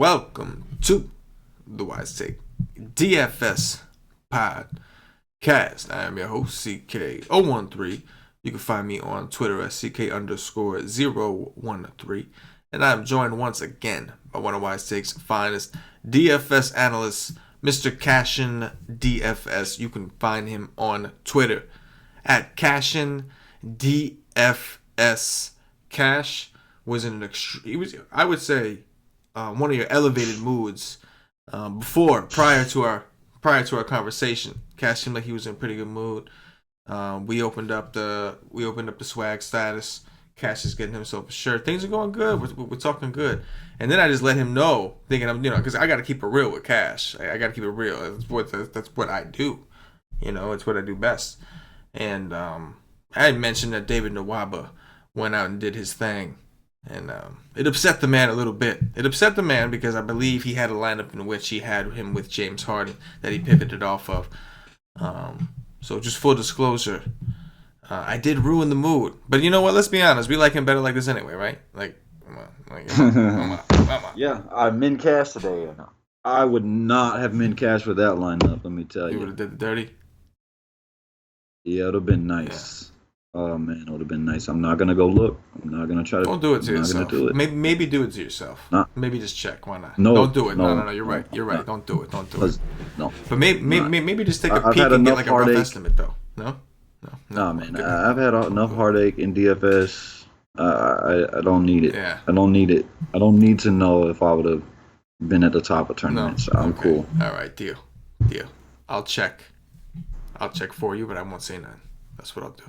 welcome to the Wise Take DFS podcast. I am your host, CK013. You can find me on Twitter at CK_013. And I am joined once again by one of Wise Take's finest DFS analysts, Mr. CashinDFS. You can find him on Twitter at CashinDFS. Cash was in an I would say, one of your elevated moods prior to our conversation. Cash seemed like he was in a pretty good mood. We opened up the swag status. Cash is getting himself a shirt. Things are going good. We're talking good. And then I just let him know, thinking because I got to keep it real with Cash. I got to keep it real. That's what I do. It's what I do best. And I had mentioned that David Nwaba went out and did his thing. And it upset the man a little bit. It upset the man because I believe he had a lineup in which he had him with James Harden that he pivoted off of. So just full disclosure, I did ruin the mood. But you know what? Let's be honest. We like him better like this anyway, right? Come on. Yeah, I min cash today. I would not have min cash for that lineup, let me tell you. You would have did the dirty? Yeah, it would have been nice. Yeah. Oh, man, it would have been nice. I'm not going to go look. I'm not going to try to... Don't do it to yourself. Maybe do it to yourself. Nah. Maybe just check. Why not? No. Don't do it. No. You're right. No. Don't do it. No. But maybe just take a peek and get like a rough estimate, though. No, man. I've had enough heartache in DFS. I don't need it. Yeah. I don't need it. I don't need to know if I would have been at the top of tournaments. No. I'm cool. All right, deal. I'll check for you, but I won't say nothing. That's what I'll do.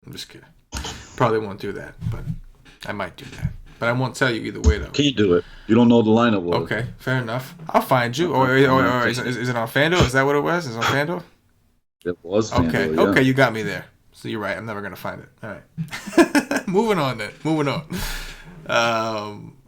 I'm just kidding. Probably won't do that, but I might do that. But I won't tell you either way, though. Can't do it. You don't know what the lineup was. Okay, fair enough. I'll find you. Or is it on FanDuel? Is that what it was? Is it on FanDuel? It was FanDuel, okay. Yeah. Okay, you got me there. So you're right. I'm never going to find it. All right. Moving on.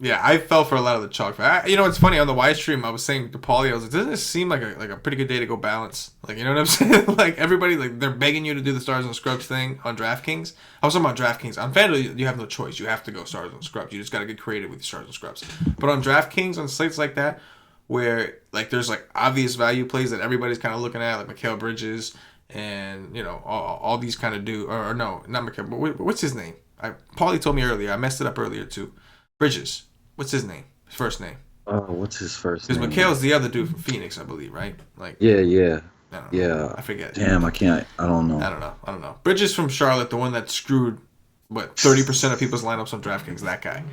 Yeah, I fell for a lot of the chalk. It's funny, on the Y stream, I was saying to Paulie, I was like, doesn't this seem like a pretty good day to go balance? Like, you know what I'm saying? Like, everybody, like, they're begging you to do the stars and scrubs thing on DraftKings. I was talking about DraftKings. On FanDuel, you have no choice. You have to go stars and scrubs. You just got to get creative with your stars and scrubs. But on DraftKings, on sites like that, where, like, there's, like, obvious value plays that everybody's kind of looking at, like Mikal Bridges and, all these kind of or no, not Mikal, but what's his name? Paulie told me earlier. I messed it up earlier, too. Bridges. What's his name? His first name? Oh, what's his first name? Because Mikal's the other dude from Phoenix, I believe, right? Like. Yeah. Yeah. I forget. Damn, I can't. I don't know. I don't know. Bridges from Charlotte, the one that screwed 30% of people's lineups on DraftKings. That guy.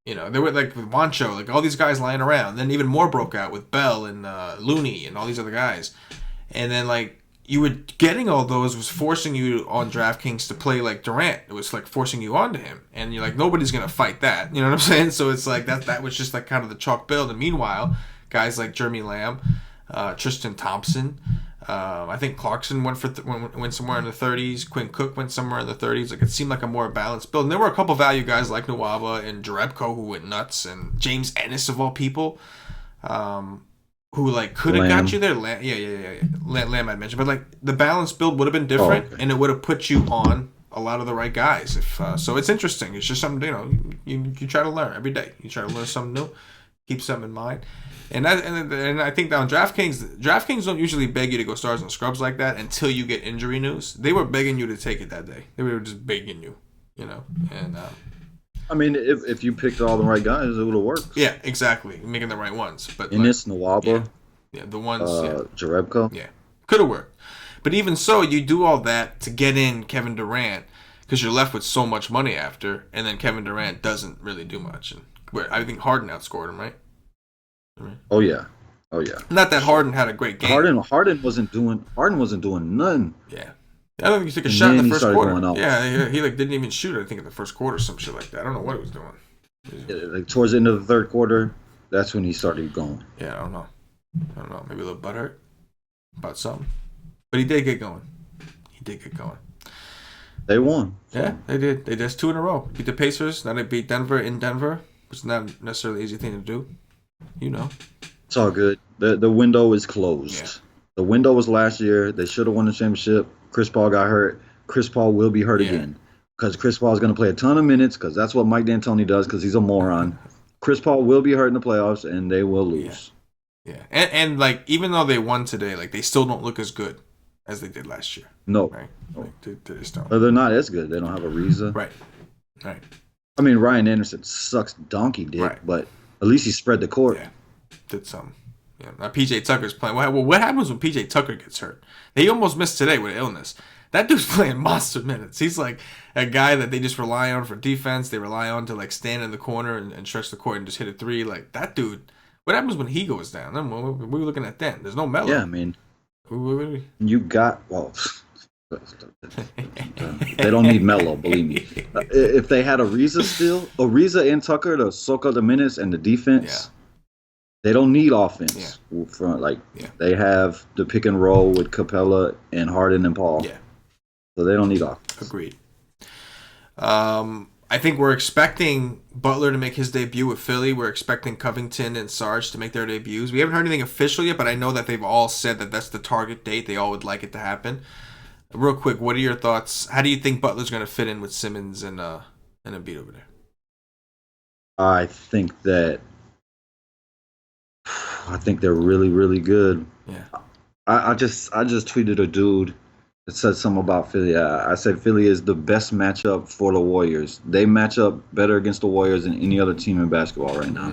They were like with Wancho, like all these guys lying around. Then even more broke out with Bell and Looney and all these other guys. And then like. You were getting all those was forcing you on DraftKings to play like Durant. It was like forcing you onto him, and you're like, nobody's gonna fight that. You know what I'm saying? So it's like that was just like kind of the chalk build. And meanwhile, guys like Jeremy Lamb, Tristan Thompson, I think Clarkson went somewhere in the 30s. Quinn Cook went somewhere in the 30s. Like it seemed like a more balanced build. And there were a couple value guys like Nwaba and Jerebko who went nuts, and James Ennis of all people. Who like could have got you there? Lamb I mentioned, but like the balance build would have been different, and it would have put you on a lot of the right guys. So it's interesting. It's just something you try to learn every day. You try to learn something new, keep something in mind, and I think that on DraftKings don't usually beg you to go stars and scrubs like that until you get injury news. They were begging you to take it that day. They were just begging you, and. I mean, if you picked all the right guys, it would have worked. Yeah, exactly. Making the right ones. But Ennis, Nwaba. Yeah, the ones. Jerebko. Yeah, could have worked. But even so, you do all that to get in Kevin Durant because you're left with so much money after, and then Kevin Durant doesn't really do much. And I think Harden outscored him, right? Oh yeah. Not that Harden had a great game. Harden wasn't doing nothing. Yeah. I don't think he took a shot in the first quarter. Yeah, he like didn't even shoot. I think in the first quarter, some shit like that. I don't know what he was doing. Like towards the end of the third quarter, that's when he started going. Yeah, I don't know. Maybe a little butthurt about something, but he did get going. They won. Yeah, they did. They just 2 in a row. Beat the Pacers. Now they beat Denver in Denver, which is not necessarily an easy thing to do. It's all good. The window is closed. Yeah. The window was last year. They should have won the championship. Chris Paul got hurt. Chris Paul will be hurt again because Chris Paul is going to play a ton of minutes because that's what Mike D'Antoni does because he's a moron. Chris Paul will be hurt in the playoffs, and they will Yeah. lose. Yeah. And like, even though they won today, like, they still don't look as good as they did last year. No. Right? Like, they just don't. They're not as good. They don't have a Ariza. Right. Right. I mean, Ryan Anderson sucks donkey dick, but at least he spread the court. Yeah. Did something. Yeah. Now PJ Tucker's playing. Well, what happens when PJ Tucker gets hurt? He almost missed today with illness. That dude's playing monster minutes. He's like a guy that they just rely on for defense. They rely on to like stand in the corner and stretch the court and just hit a three. Like, that dude. What happens when he goes down? Then what were we looking at then? There's no Melo. Yeah, I mean, you got they don't need Melo, believe me. If they had Ariza and Tucker to soak up the minutes and the defense, they don't need offense. They have the pick and roll with Capella and Harden and Paul. Yeah. So they don't need offense. Agreed. I think we're expecting Butler to make his debut with Philly. We're expecting Covington and Sarge to make their debuts. We haven't heard anything official yet, but I know that they've all said that that's the target date. They all would like it to happen. Real quick, what are your thoughts? How do you think Butler's going to fit in with Simmons and Embiid over there? I think they're really, really good. Yeah. I just tweeted a dude that said something about Philly. I said Philly is the best matchup for the Warriors. They match up better against the Warriors than any other team in basketball right now.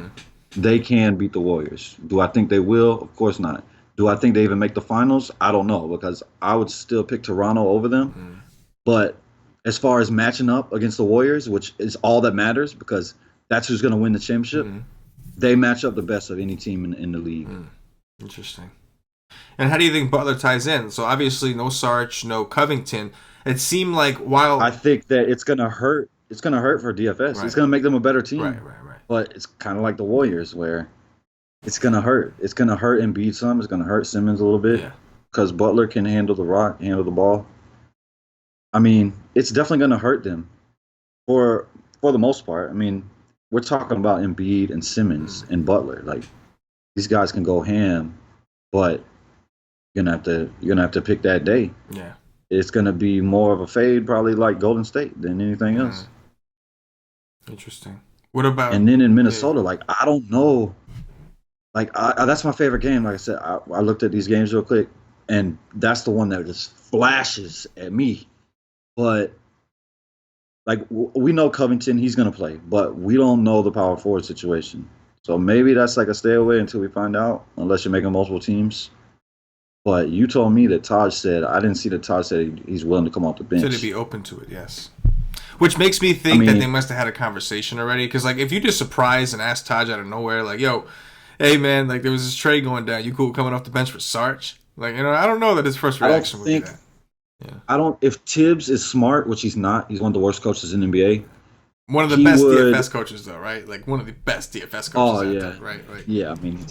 They can beat the Warriors. Do I think they will? Of course not. Do I think they even make the finals? I don't know, because I would still pick Toronto over them. But as far as matching up against the Warriors, which is all that matters because that's who's going to win the championship, they match up the best of any team in the league. Interesting. And how do you think Butler ties in? So obviously no Sarge, no Covington. It seemed like while I think that it's going to hurt. It's going to hurt for DFS. Right. It's going to make them a better team. Right. But it's kind of like the Warriors where it's going to hurt. It's going to hurt Embiid some. It's going to hurt Simmons a little bit because Butler can handle the rock, handle the ball. I mean, it's definitely going to hurt them for the most part. I mean, we're talking about Embiid and Simmons and Butler. Like, these guys can go ham, but you're gonna have to pick that day. Yeah. It's gonna be more of a fade, probably like Golden State than anything else. Interesting. What about? And then in Minnesota, like, I don't know. Like, that's my favorite game. Like I said, I looked at these games real quick, and that's the one that just flashes at me. But like, we know Covington, he's gonna play, but we don't know the power forward situation. So maybe that's like a stay away until we find out, unless you're making multiple teams. But you told me that Taj said, I didn't see that Taj said he's willing to come off the bench. Said he'd be open to it, yes. Which makes me think that they must have had a conversation already. Because, like, if you just surprise and ask Taj out of nowhere, like, yo, hey, man, like, there was this trade going down. You cool coming off the bench for Sarge? Like, you know, I don't know that his first reaction would be that. Yeah. If Tibbs is smart, which he's not, he's one of the worst coaches in the NBA. One of the best DFS coaches, though, right? Like, one of the best DFS coaches out there, right? Yeah, I mean,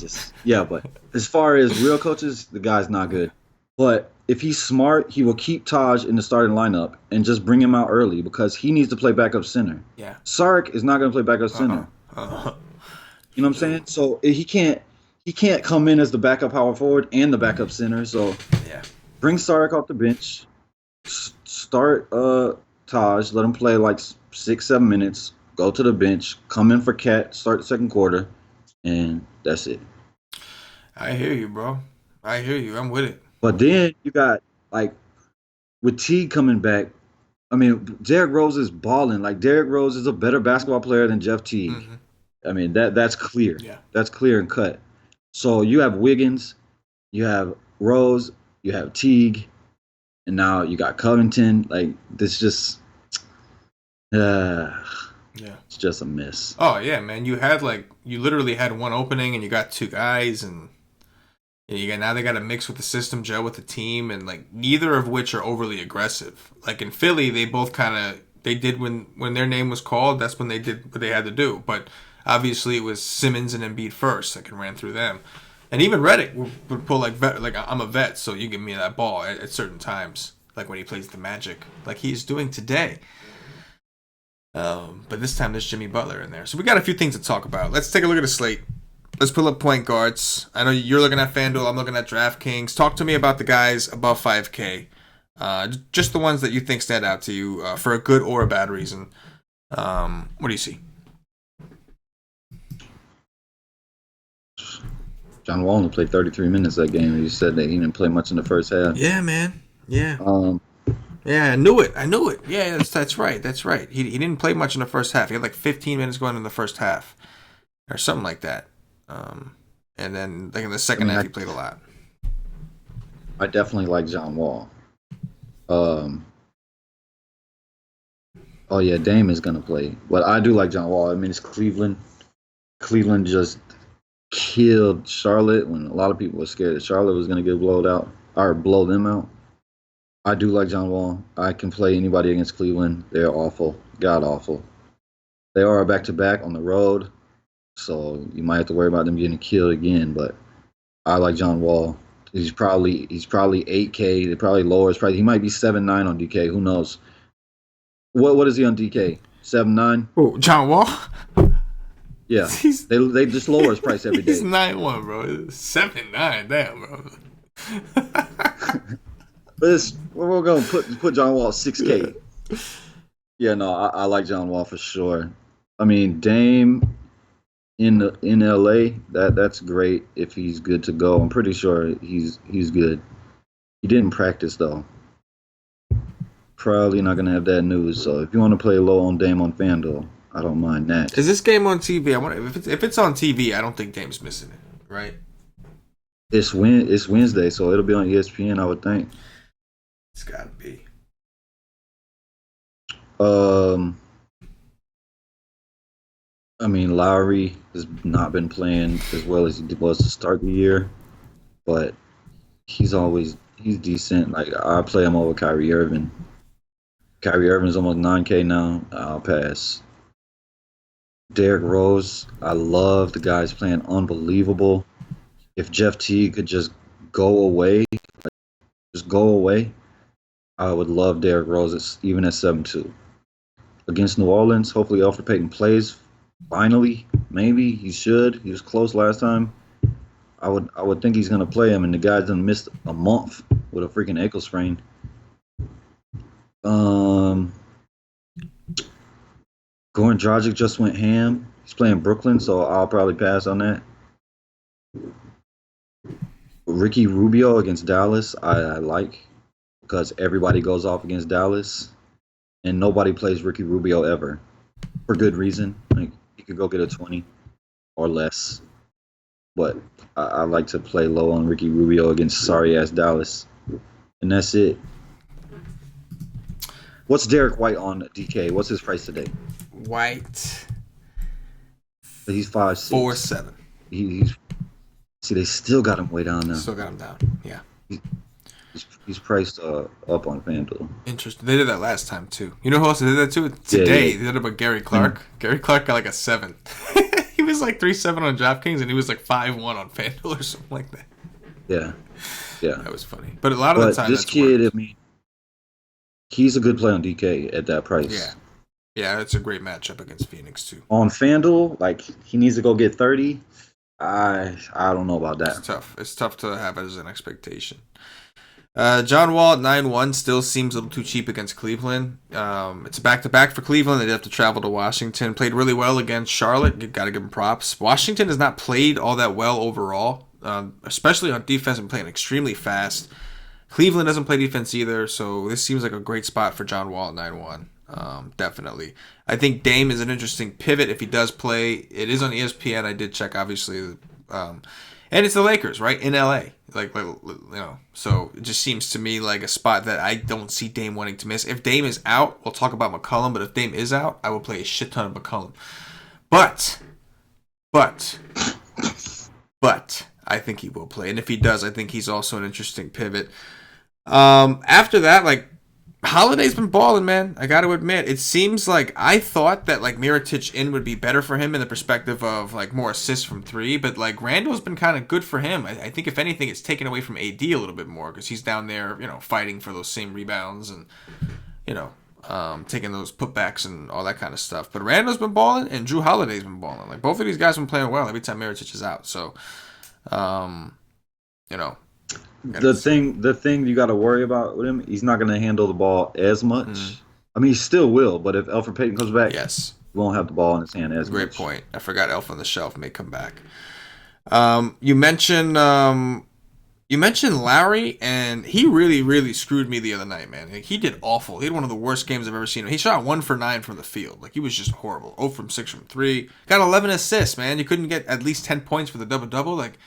but as far as real coaches, the guy's not good. But if he's smart, he will keep Taj in the starting lineup and just bring him out early because he needs to play backup center. Yeah. Sark is not going to play backup center. You know what I'm saying? So he can't come in as the backup power forward and the backup center. So bring Sark off the bench, start Taj, let him play like 6-7 minutes, go to the bench, come in for Cat, start the second quarter, and that's it. I hear you, bro. I hear you. I'm with it. But then you got, like, with Teague coming back, I mean, Derrick Rose is balling. Like, Derrick Rose is a better basketball player than Jeff Teague. I mean, that's clear. Yeah. That's clear and cut. So you have Wiggins, you have Rose, you have Teague, and now you got Covington. Like, this just... it's just a miss. Oh yeah, man. You literally had one opening and you got two guys, and now they got to mix with the system, gel with the team, and like neither of which are overly aggressive. Like in Philly, they both they did when their name was called. That's when they did what they had to do. But obviously, it was Simmons and Embiid first that ran through them, and even Redick would pull like I'm a vet, so you give me that ball at certain times, like when he plays the Magic, like he's doing today. But this time there's Jimmy Butler in there. So we got a few things to talk about. Let's take a look at the slate. Let's pull up point guards. I know you're looking at FanDuel. I'm looking at DraftKings. Talk to me about the guys above 5K. Just the ones that you think stand out to you for a good or a bad reason. What do you see? John Wall only played 33 minutes that game. He said that he didn't play much in the first half. Yeah, man. Yeah. Um, Yeah, I knew it. Yeah, that's right. That's right. He didn't play much in the first half. He had like 15 minutes going in the first half, or something like that. And then like in the second half, he played a lot. I definitely like John Wall. Oh yeah, Dame is gonna play, but I do like John Wall. I mean, it's Cleveland. Cleveland just killed Charlotte when a lot of people were scared that Charlotte was gonna get blowed out or blow them out. I do like John Wall. I can play anybody against Cleveland. They're awful, god awful. They are back to back on the road, so you might have to worry about them getting killed again. But I like John Wall. He's probably 8K. They probably lower. He might be 7-9 on DK. Who knows? What is he on DK? 7-9. Oh, John Wall. Yeah, they just lower his price every day. He's 9-1, bro. 7-9, damn, bro. We're gonna put John Wall 6K. Yeah, no, I like John Wall for sure. I mean, Dame in LA, that's great if he's good to go. I'm pretty sure he's good. He didn't practice though. Probably not gonna have that news. So if you want to play low on Dame on FanDuel, I don't mind that. Is this game on TV? I wonder if it's on TV. I don't think Dame's missing it, right? It's Wednesday, so it'll be on ESPN, I would think. It's gotta be. I mean, Lowry has not been playing as well as he was to start the year, but he's decent. Like I play him over Kyrie Irving. Kyrie Irving's almost 9K now. I'll pass. Derrick Rose, I love the guy's playing unbelievable. If Jeff Teague could just go away, I would love Derrick Rose even at 7-2. Against New Orleans, hopefully Elfrid Payton plays. Finally, maybe he should. He was close last time. I would think he's gonna play him, and the guy's done missed a month with a freaking ankle sprain. Goran Dragic just went ham. He's playing Brooklyn, so I'll probably pass on that. Ricky Rubio against Dallas, I like because everybody goes off against Dallas, and nobody plays Ricky Rubio ever for good reason. Like he could go get a 20 or less, but I like to play low on Ricky Rubio against sorry ass Dallas, and that's it. What's Derek White on DK? What's his price today? White. He's 5'6". 4-7. See, they still got him way down now. Still got him down. Yeah. He's priced up on FanDuel. Interesting. They did that last time too. You know who else did that too? Today they did it with Gary Clark. Gary Clark got like a 7. He was like 3-7 on DraftKings and he was like 5-1 on FanDuel or something like that. Yeah. That was funny. But a lot of the time, this kid, worked. I mean, he's a good play on DK at that price. Yeah. Yeah, it's a great matchup against Phoenix too. On FanDuel, like he needs to go get 30. I don't know about that. It's tough. It's tough to have as an expectation. John Wall at 9-1 still seems a little too cheap against Cleveland. It's a back-to-back for Cleveland. They have to travel to Washington. Played really well against Charlotte. You got to give them props. Washington has not played all that well overall, especially on defense and playing extremely fast. Cleveland doesn't play defense either, so this seems like a great spot for John Wall at 9-1. Definitely. I think Dame is an interesting pivot if he does play. It is on ESPN. I did check, obviously. And it's the Lakers, right? In LA. Like, you know, so it just seems to me like a spot that I don't see Dame wanting to miss. If Dame is out, we'll talk about McCollum, but if Dame is out, I will play a shit ton of McCollum. But I think he will play. And if he does, I think he's also an interesting pivot. After that, like, Holiday's been balling, man. I got to admit, it seems like I thought that like Mirotic in would be better for him in the perspective of like more assists from 3, but like Randall's been kind of good for him. I think if anything, it's taken away from AD a little bit more because he's down there, you know, fighting for those same rebounds and you know, taking those putbacks and all that kind of stuff. But Randall's been balling and Drew Holiday's been balling. Like both of these guys have been playing well every time Mirotic is out. So, you know. The thing you got to worry about with him, he's not going to handle the ball as much. I mean, he still will, but if Elfrid Payton comes back, yes, he won't have the ball in his hand as much. Great point. I forgot Elf on the Shelf may come back. You mentioned Lowry, and he really, really screwed me the other night, man. Like, he did awful. He had one of the worst games I've ever seen him. He shot 1 for 9 from the field. Like, he was just horrible. 0 from 6 from 3. Got 11 assists, man. You couldn't get at least 10 points for the double-double. Like,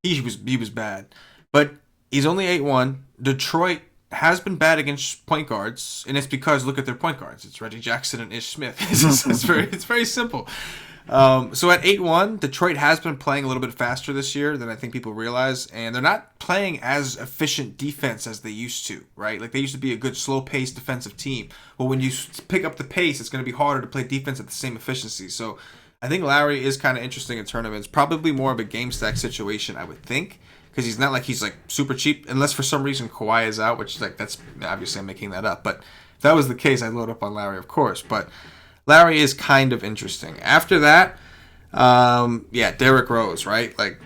he was bad. But he's only 8-1. Detroit has been bad against point guards, and it's because look at their point guards. It's Reggie Jackson and Ish Smith. It's very simple. So at 8-1, Detroit has been playing a little bit faster this year than I think people realize, and they're not playing as efficient defense as they used to, right? Like, they used to be a good slow-paced defensive team. Well, when you pick up the pace, it's going to be harder to play defense at the same efficiency. So I think Lowry is kind of interesting in tournaments. Probably more of a game stack situation, I would think, because he's not like he's like super cheap, unless for some reason Kawhi is out, which like that's obviously I'm making that up. But if that was the case, I'd load up on Lowry, of course. But Lowry is kind of interesting. After that, Derrick Rose, right? Like,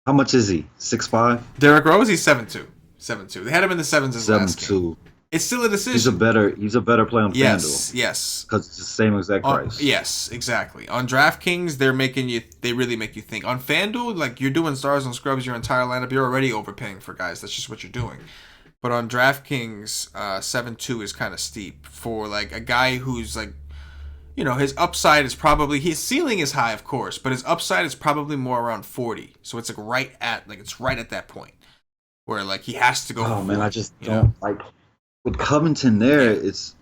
How much is he? 6'5"? Derrick Rose, he's 7'2". 7'2". They had him in the sevens as last game. 7'2". It's still a decision. He's a better play on FanDuel. Yes. Because it's the same exact price. Yes, exactly. On DraftKings, they really make you think. On FanDuel, like, you're doing stars and scrubs your entire lineup. You're already overpaying for guys. That's just what you're doing. But on DraftKings, 7'2" is kind of steep for like a guy who's like, you know, his upside is probably, his ceiling is high, of course, but his upside is probably more around 40. So it's like right at that point where like he has to go. Oh man, 40, I just don't like with Covington there. He's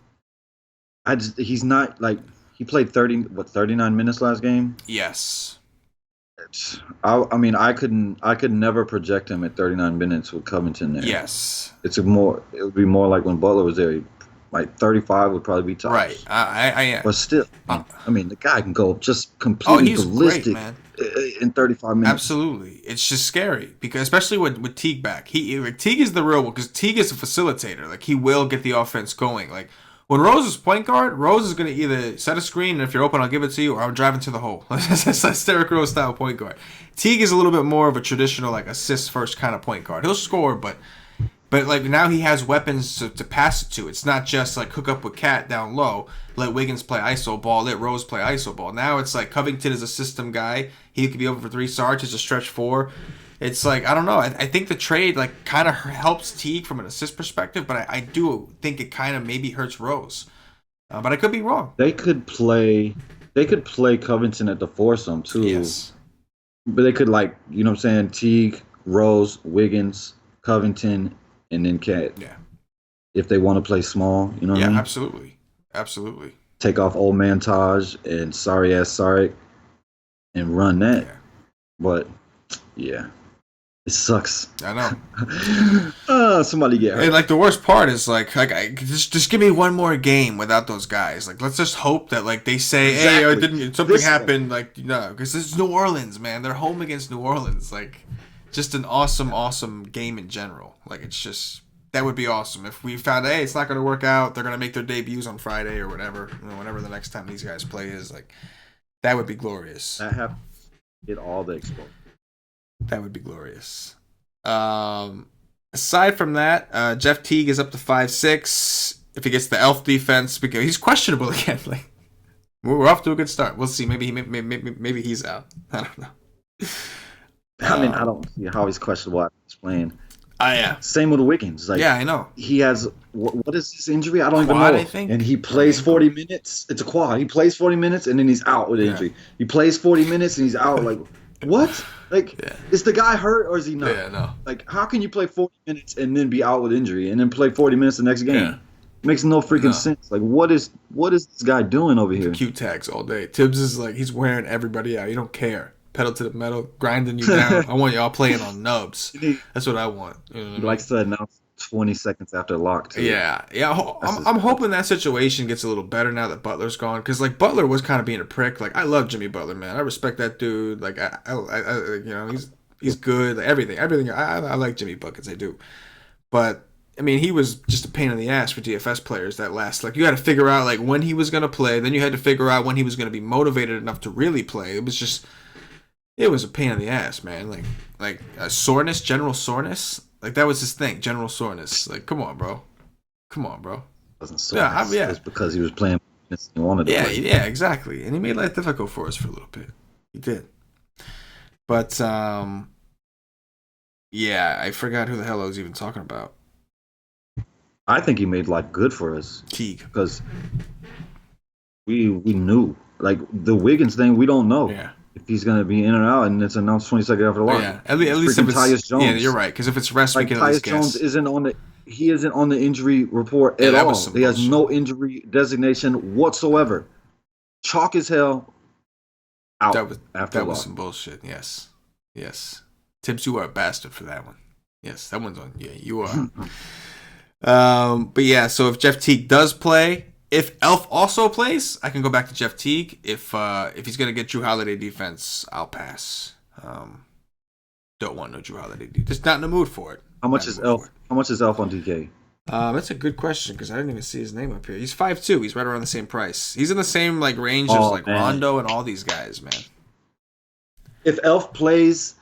not like he played 39 minutes last game. Yes. I could never project him at 39 minutes with Covington there. Yes. It would be more like when Butler was there. Like 35 would probably be tops. Right. I am. But still, the guy can go just completely ballistic great, man. In 35 minutes. Absolutely. It's just scary because especially with Teague back. Teague is the real one because Teague is a facilitator. Like, he will get the offense going. Like, when Rose is point guard, Rose is going to either set a screen, and if you're open, I'll give it to you, or I'm driving to the hole. That's Derrick Rose style point guard. Teague is a little bit more of a traditional, like, assist first kind of point guard. He'll score, but like now he has weapons to pass it to. It's not just like hook up with Cat down low, let Wiggins play ISO ball, let Rose play ISO ball. Now it's like Covington is a system guy. He could be over for 3. Sarge is a stretch 4. It's like, I don't know. I think the trade like kind of helps Teague from an assist perspective, but I do think it kind of maybe hurts Rose. But I could be wrong. They could play Covington at the foursome too. Yes. But they could, like, you know what I'm saying, Teague, Rose, Wiggins, Covington, and then Cat. Yeah. If they want to play small, you know what I mean? Yeah, absolutely. Take off old man Taj and sorry ass Sarek and run that. Yeah. But yeah. It sucks. I know. Somebody get hurt. And like the worst part is like just give me one more game without those guys. Like, let's just hope that like they say, exactly. Hey, something happened. Like, because this is New Orleans, man. They're home against New Orleans. Like, just an awesome game in general. Like, it's just, that would be awesome if we found, hey, it's not going to work out. They're going to make their debuts on Friday or whatever. Whenever the next time these guys play is, like, that would be glorious. That have get all the exposure. That would be glorious. Aside from that, Jeff Teague is up to 5'6". If he gets the elf defense, because he's questionable again. Like, we're off to a good start. We'll see. Maybe he's out. I don't know. I don't see how he's questionable after he's playing. Yeah. Same with Wiggins. Like, yeah, I know. He has what is his injury? I don't even know. I think. And he plays 40 minutes. It's a quad. He plays 40 minutes and then he's out with injury. He plays 40 minutes and he's out. Like, what? Like, is the guy hurt or is he not? Yeah, no. Like, how can you play 40 minutes and then be out with injury and then play 40 minutes the next game? Yeah. Makes no freaking sense. Like, what is this guy doing over here? Q tags all day. Tibbs is like, he's wearing everybody out. You don't care. Pedal to the metal, grinding you down. I want y'all playing on nubs. That's what I want. You know what he likes to announce 20 seconds after lock, too. Yeah. I'm hoping that situation gets a little better now that Butler's gone. Because, like, Butler was kind of being a prick. Like, I love Jimmy Butler, man. I respect that dude. Like, he's good. Like, everything. I like Jimmy Buckets. I do. But, I mean, he was just a pain in the ass for DFS players that last. Like, you had to figure out, like, when he was going to play. Then you had to figure out when he was going to be motivated enough to really play. It was just... It was a pain in the ass, man. Like soreness, general soreness. Like, that was his thing, general soreness. Like, come on, bro. It wasn't soreness. Yeah. It's because he was playing and he wanted to play. Yeah, exactly. And he made life difficult for us for a little bit. He did. But yeah, I forgot who the hell I was even talking about. I think he made life good for us Teague. because we knew like the Wiggins thing. We don't know if he's gonna be in or out, and it's announced 20 seconds after the lock. Yeah, at least if it's Tyus Jones. Yeah, you're right. Because if it's rest, like we can at least Tyus Jones guess. isn't on the injury report at all. He has no injury designation whatsoever. Chalk as hell. Out. That was some bullshit. Yes. Tibbs, you are a bastard for that one. Yes, that one's on. Yeah, you are. But yeah, so if Jeff Teague does play, if Elf also plays, I can go back to Jeff Teague. If he's gonna get Drew Holiday defense, I'll pass. Don't want no Drew Holiday defense. Just not in the mood for it. How much is Elf? How much is Elf on DK? That's a good question because I didn't even see his name up here. He's 5'2". He's right around the same price. He's in the same like range as like Rondo and all these guys, man. If Elf plays,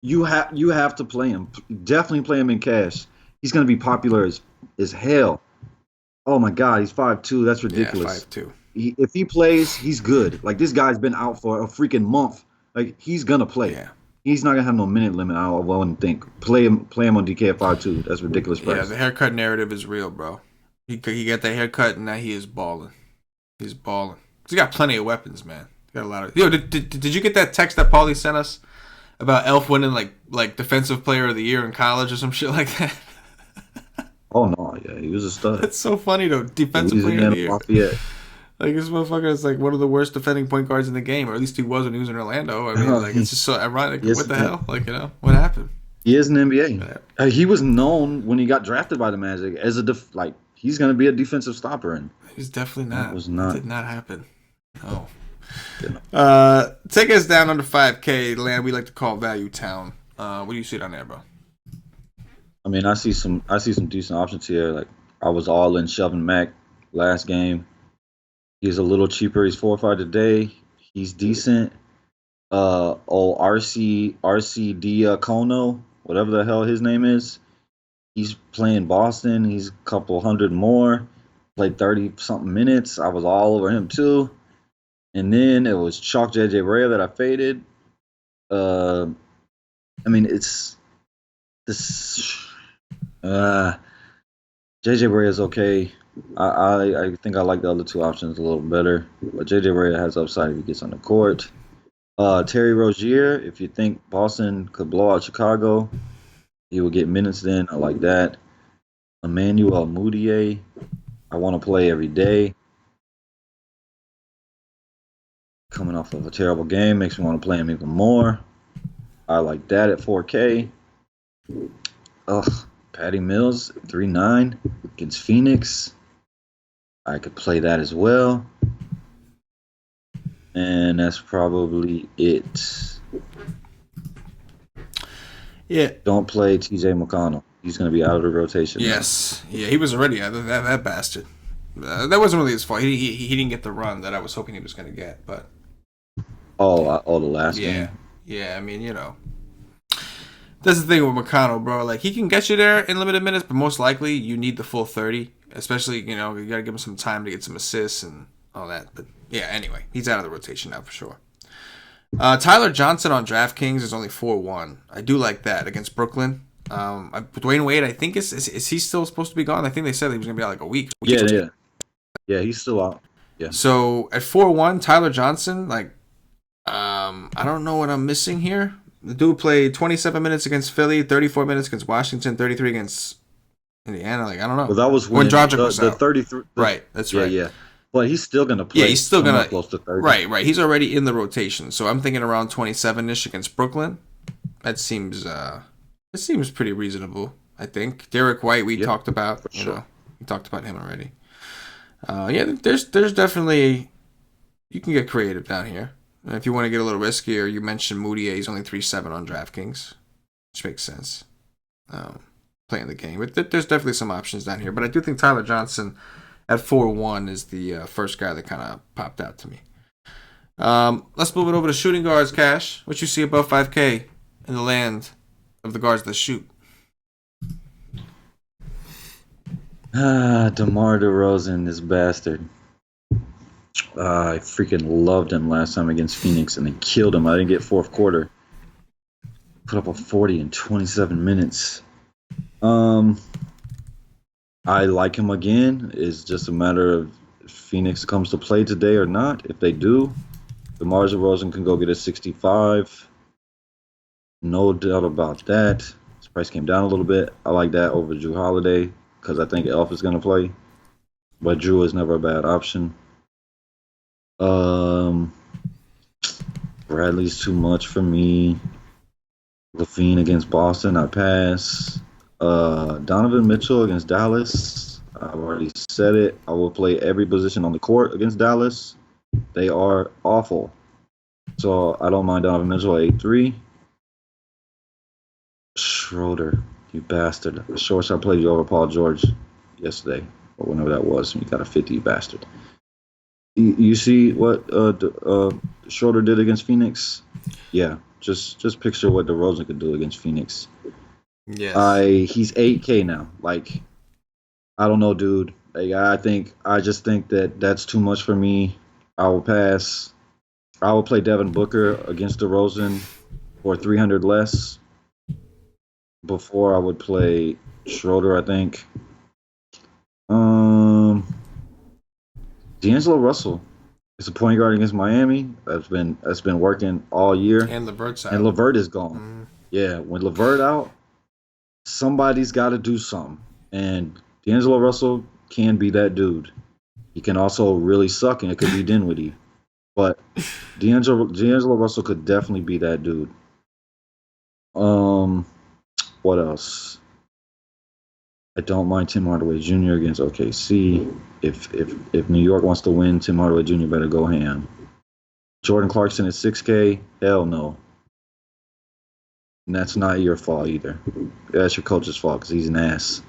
you have to play him. Definitely play him in cash. He's gonna be popular as hell. Oh my God, he's 5'2". That's ridiculous. Yeah, 5'2". If he plays, he's good. Like this guy's been out for a freaking month. Like he's gonna play. Yeah. He's not gonna have no minute limit. I wouldn't think. Play him on DK at 5'2". That's ridiculous price. Yeah, the haircut narrative is real, bro. He got that haircut and now he is balling. He's balling. He's got plenty of weapons, man. He got a lot of. Yo, did you get that text that Paulie sent us about Elf winning like defensive player of the year in college or some shit like that? Oh no, yeah, he was a stud. That's so funny though. Defensive player of the year. Lafayette. Like this motherfucker is like one of the worst defending point guards in the game, or at least he was when he was in Orlando. I mean, like it's just so ironic. Yes, what the hell? Like, what happened? He is an NBA. He was known when he got drafted by the Magic as he's gonna be a defensive stopper, and he's definitely not. That was not. Did not happen. No. Take us down under 5K land. We like to call Value Town. What do you see down there, bro? I mean, I see some decent options here. Like I was all in shoving Mac last game. He's a little cheaper. He's 4-5 today. He's decent. RC Diacono, whatever the hell his name is. He's playing Boston. He's a couple hundred more. Played 30-something minutes. I was all over him too. And then it was Chalk JJ Barea that I faded. I mean, it's this. JJ Barea is okay. I think I like the other two options a little better. But JJ Barea has upside if he gets on the court. Terry Rozier, if you think Boston could blow out Chicago, he will get minutes then. I like that. Emmanuel Mudiay, I want to play every day. Coming off of a terrible game makes me want to play him even more. I like that at 4K. Patty Mills, 3-9 against Phoenix. I could play that as well. And that's probably it. Yeah. Don't play TJ McConnell. He's going to be out of the rotation. Yes. Now. Yeah, he was already out of that bastard. That wasn't really his fault. He didn't get the run that I was hoping he was going to get. But the last game? Yeah, I mean, that's the thing with McConnell, bro. Like, he can get you there in limited minutes, but most likely you need the full 30. Especially, you got to give him some time to get some assists and all that. But, yeah, anyway, he's out of the rotation now for sure. Tyler Johnson on DraftKings is only 4-1. I do like that against Brooklyn. Dwayne Wade, I think, is he still supposed to be gone? I think they said he was going to be out like a week. Yeah, he's still out. Yeah. So, at 4-1, Tyler Johnson, like, I don't know what I'm missing here. The dude played 27 minutes against Philly, 34 minutes against Washington, 33 against Indiana. Like, I don't know. Well, that was when Dragic was the out. 33. Right, that's right. Yeah. But he's still going to play. Yeah, he's still going to close to 30. Right. He's already in the rotation. So I'm thinking around 27-ish against Brooklyn. That seems pretty reasonable, I think. Derek White, we talked about. For sure. We talked about him already. There's definitely, you can get creative down here. And if you want to get a little riskier, you mentioned Mudiay. He's only 3-7 on DraftKings, which makes sense. Playing the game. But there's definitely some options down here. But I do think Tyler Johnson at 4-1 is the first guy that kind of popped out to me. Let's move it over to shooting guards, Cash. What you see above 5K in the land of the guards that shoot? DeMar DeRozan, this bastard. I freaking loved him last time against Phoenix, and they killed him. I didn't get fourth quarter. Put up a 40 in 27 minutes. Um, I like him again. It's just a matter of if Phoenix comes to play today or not. If they do, DeMar DeRozan can go get a 65. No doubt about that. His price came down a little bit. I like that over Drew Holiday because I think Elf is going to play. But Drew is never a bad option. Um, Bradley's too much for me. LaVine against Boston, I pass. Donovan Mitchell against Dallas. I've already said it. I will play every position on the court against Dallas. They are awful. So I don't mind Donovan Mitchell at 8-3. Schroeder, you bastard. Sure, I played you over Paul George yesterday, or whenever that was, and you got a 50, you bastard. You see what Schroeder did against Phoenix? Yeah, just picture what DeRozan could do against Phoenix. Yes. He's 8K now. Like, I don't know, dude. Like, I just think that that's too much for me. I will pass. I will play Devin Booker against DeRozan for 300 less before I would play Schroeder, I think. D'Angelo Russell is a point guard against Miami. That's been working all year. And LeVert's out. And LeVert is gone. Yeah, when LeVert out, somebody's got to do something. And D'Angelo Russell can be that dude. He can also really suck, and it could be Dinwiddie. But D'Angelo Russell could definitely be that dude. What else? I don't mind Tim Hardaway Jr. against OKC. If New York wants to win, Tim Hardaway Jr. better go ham. Jordan Clarkson at 6K? Hell no. And that's not your fault either. That's your coach's fault because he's an ass.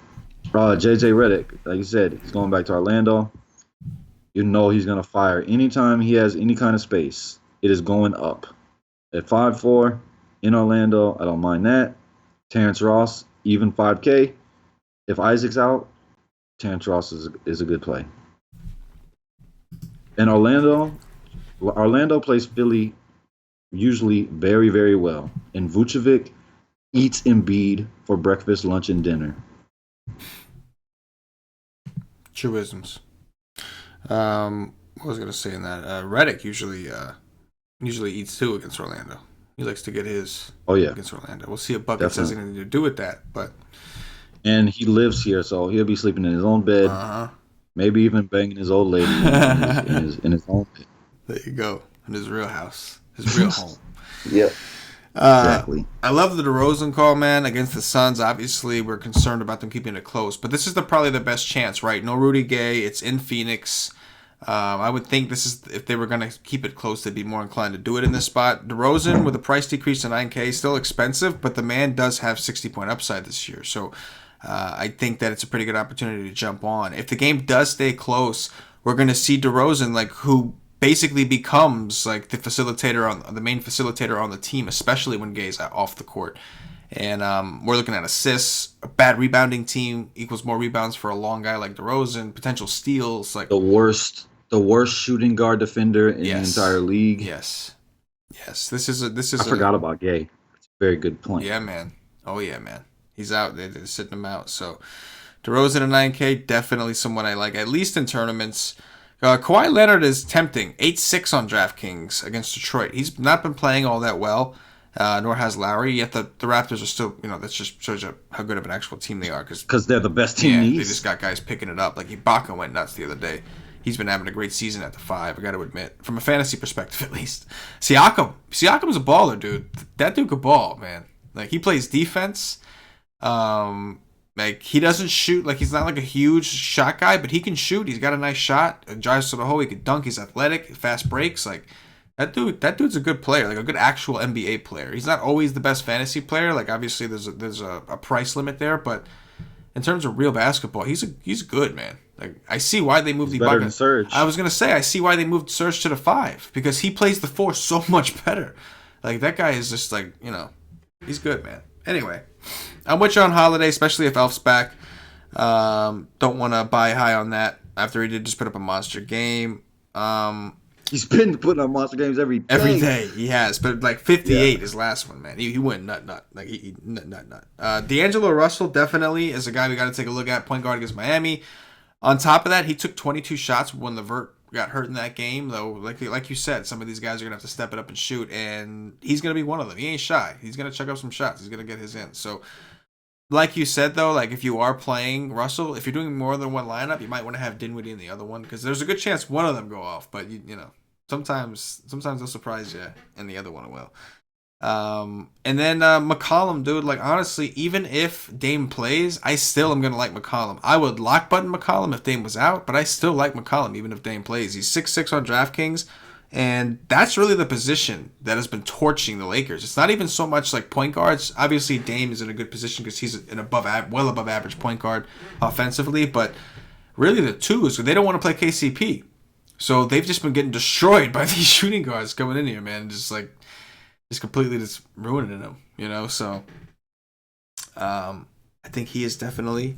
JJ Redick, like you said, he's going back to Orlando. You know he's going to fire anytime he has any kind of space. It is going up. At 5'4", in Orlando, I don't mind that. Terrence Ross, even 5K. If Isaac's out, Terrence Ross is a good play. And Orlando plays Philly usually very, very well. And Vucevic eats Embiid for breakfast, lunch, and dinner. Truisms. What was I going to say in that? Redick usually eats too against Orlando. He likes to get his against Orlando. We'll see if Buckets has anything to do with that. And he lives here, so he'll be sleeping in his own bed. Maybe even banging his old lady in his own bed. There you go. In his real house. His real home. Yep. Exactly. I love the DeRozan call, man. Against the Suns, obviously, we're concerned about them keeping it close. But this is probably the best chance, right? No Rudy Gay. It's in Phoenix. I would think this is, if they were going to keep it close, they'd be more inclined to do it in this spot. DeRozan, with a price decrease to 9K, still expensive, but the man does have 60-point upside this year. So I think that it's a pretty good opportunity to jump on. If the game does stay close, we're going to see DeRozan, who basically becomes the main facilitator on the team, especially when Gay's off the court. And we're looking at assists. A bad rebounding team equals more rebounds for a long guy like DeRozan. Potential steals, the worst shooting guard defender in the entire league. Yes. This is. I forgot about Gay. It's a very good point. Yeah, man. Oh yeah, man. He's out. They're sitting him out. So DeRozan at 9K, definitely someone I like, at least in tournaments. Kawhi Leonard is tempting. 8-6 on DraftKings against Detroit. He's not been playing all that well, nor has Lowry. Yet the Raptors are still, that just shows you how good of an actual team they are. Because they're the best team in the East. They just got guys picking it up. Ibaka went nuts the other day. He's been having a great season at the 5, I got to admit. From a fantasy perspective, at least. Siakam's a baller, dude. That dude could ball, man. He plays defense. He doesn't shoot, he's not a huge shot guy, but he can shoot. He's got a nice shot, drives to the hole, he can dunk, he's athletic, fast breaks. That dude's a good player, a good actual NBA player. He's not always the best fantasy player. Obviously there's a price limit there, but in terms of real basketball, he's good, man. I see why they moved better than Serge. I was gonna say I see why they moved Serge to the 5, because he plays the 4 so much better. That guy is just he's good, man. Anyway, I'm with you on Holiday, especially if Elf's back. Don't want to buy high on that after he did just put up a monster game. He's been putting on monster games every day. Every day he has, but like 58 his last one, man. He went nut. Like he nut. D'Angelo Russell definitely is a guy we got to take a look at. Point guard against Miami. On top of that, he took 22 shots when LeVert got hurt in that game. Though, like you said, some of these guys are gonna have to step it up and shoot, and he's gonna be one of them. He ain't shy. He's gonna chuck up some shots. He's gonna get his in. So, like you said though, like if you are playing Russell, if you're doing more than one lineup, you might want to have Dinwiddie in the other one because there's a good chance one of them go off. But you know. Sometimes they'll surprise you, and the other one will. And then McCollum, dude. Like honestly, even if Dame plays, I still am gonna like McCollum. I would lock button McCollum if Dame was out, but I still like McCollum even if Dame plays. He's 6'6" on DraftKings, and that's really the position that has been torching the Lakers. It's not even so much like point guards. Obviously, Dame is in a good position because he's an well above average point guard offensively, but really the twos. They don't want to play KCP. So they've just been getting destroyed by these shooting guards coming in here, man. Just completely just ruining them, you know. So, I think he is definitely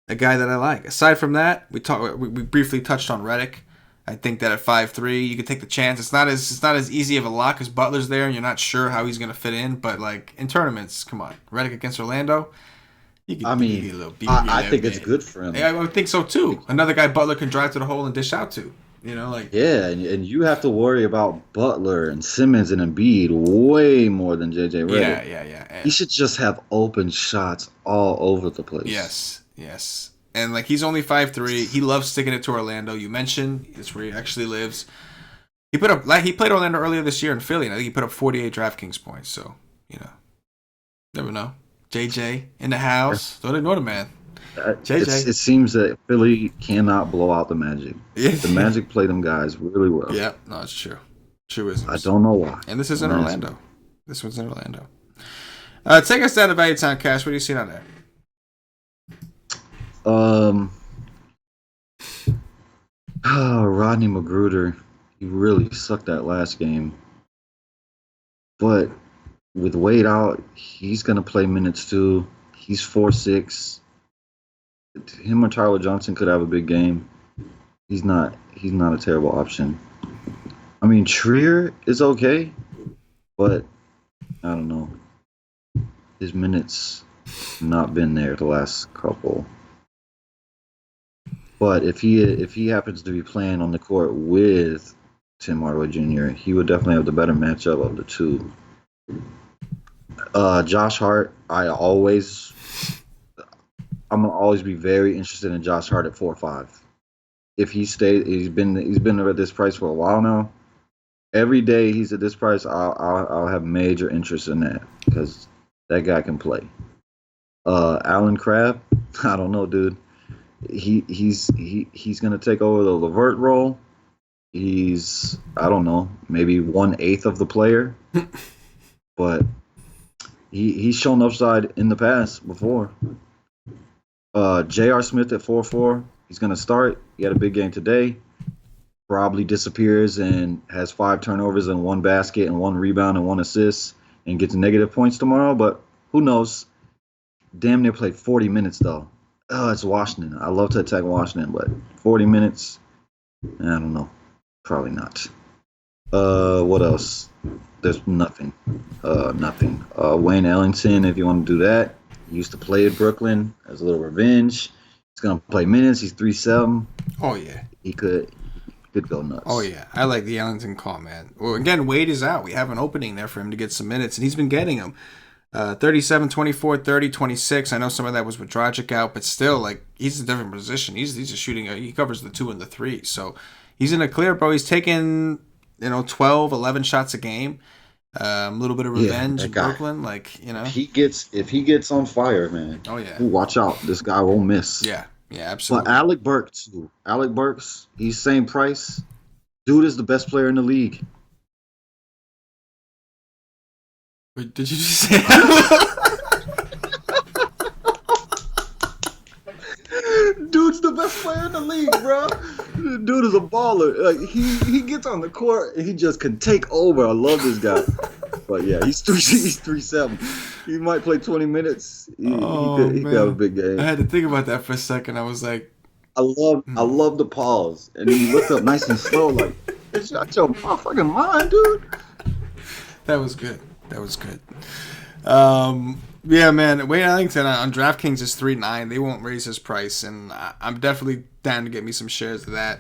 a guy that I like. Aside from that, we briefly touched on Redick. I think that at 5'3", you could take the chance. It's not as easy of a lock as Butler's there, and you're not sure how he's gonna fit in. But like in tournaments, come on, Redick against Orlando. I think it's good for him. I would think so too. Another guy Butler can drive to the hole and dish out to. You know, like and you have to worry about Butler and Simmons and Embiid way more than JJ Redick. Yeah. He should just have open shots all over the place. Yes. And like he's only 5'3". He loves sticking it to Orlando. You mentioned it's where he actually lives. He played Orlando earlier this year in Philly, and I think he put up 48 DraftKings points. So you know, never know. JJ in the house. Don't ignore the man. JJ. It seems that Philly cannot blow out the Magic. Yeah. The Magic play them guys really well. Yeah, no, it's true. True is. I don't know why. And this is in Orlando. This one's in Orlando. Take us down to Value Time Cash. What do you see on there? Rodney Magruder. He really sucked that last game. But with Wade out, he's gonna play minutes too. He's 4'6". Him or Tyler Johnson could have a big game. He's not a terrible option. I mean, Trier is okay, but I don't know. His minutes not been there the last couple. But if he happens to be playing on the court with Tim Hardaway Jr., he would definitely have the better matchup of the two. Josh Hart, I'm gonna always be very interested in Josh Hart at 4-5. If he stays, he's been at this price for a while now. Every day he's at this price, I'll have major interest in that because that guy can play. Alan Crabb, I don't know, dude. He's gonna take over the LeVert role. He's, I don't know, maybe 1/8 of the player, but he's shown upside in the past before. J.R. Smith at 4-4. He's going to start. He had a big game today. Probably disappears and has 5 turnovers and 1 basket and 1 rebound and 1 assist and gets negative points tomorrow. But who knows? Damn near played 40 minutes, though. It's Washington. I love to attack Washington, but 40 minutes, I don't know. Probably not. What else? There's nothing. Wayne Ellington, if you want to do that. He used to play at Brooklyn as a little revenge. He's gonna play minutes. He's 3-7. Oh yeah, he could go nuts. Oh yeah, I like the Ellington call, man. Well, again, Wade is out. We have an opening there for him to get some minutes, and he's been getting them. 37, 24, 30, 26. I know some of that was with Dragic out, but still, like he's in a different position. He's just shooting. He covers the 2 and the 3, so he's in a clear, bro. He's taking 12, 11 shots a game. A little bit of revenge in Brooklyn, like if he gets on fire, man. Oh yeah. Watch out, this guy won't miss. Yeah, absolutely. But Alec Burks too. Alec Burks, he's same price. Dude is the best player in the league. Wait, did you just say? Dude's the best player in the league, bro. Dude is a baller. Like he gets on the court and he just can take over. I love this guy. But yeah, he's 3-7. He might play 20 minutes. He could have a big game. I had to think about that for a second. I was like, I love the pause, and then he looked up nice and slow, like, Shut your motherfucking mind, dude. That was good. Yeah, man. Wayne Ellington on DraftKings is 3.9. They won't raise his price, and I'm definitely down to get me some shares of that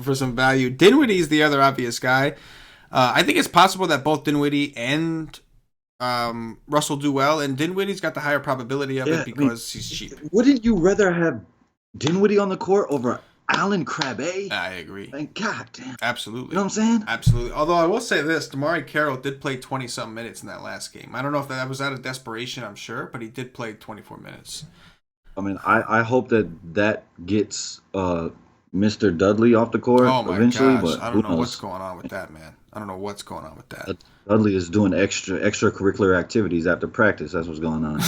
for some value. Dinwiddie's the other obvious guy. I think it's possible that both Dinwiddie and Russell do well, and Dinwiddie's got the higher probability of it because he's cheap. Wouldn't you rather have Dinwiddie on the court over Allen Crabbe? I agree. God damn. Absolutely. You know what I'm saying? Absolutely. Although I will say this, Damari Carroll did play 20-something minutes in that last game. I don't know if that was out of desperation, I'm sure, but he did play 24 minutes. I mean, I hope that gets Mr. Dudley off the court eventually. Gosh. But I don't know what's going on with that, man. I don't know what's going on with that. Dudley is doing extracurricular activities after practice. That's what's going on.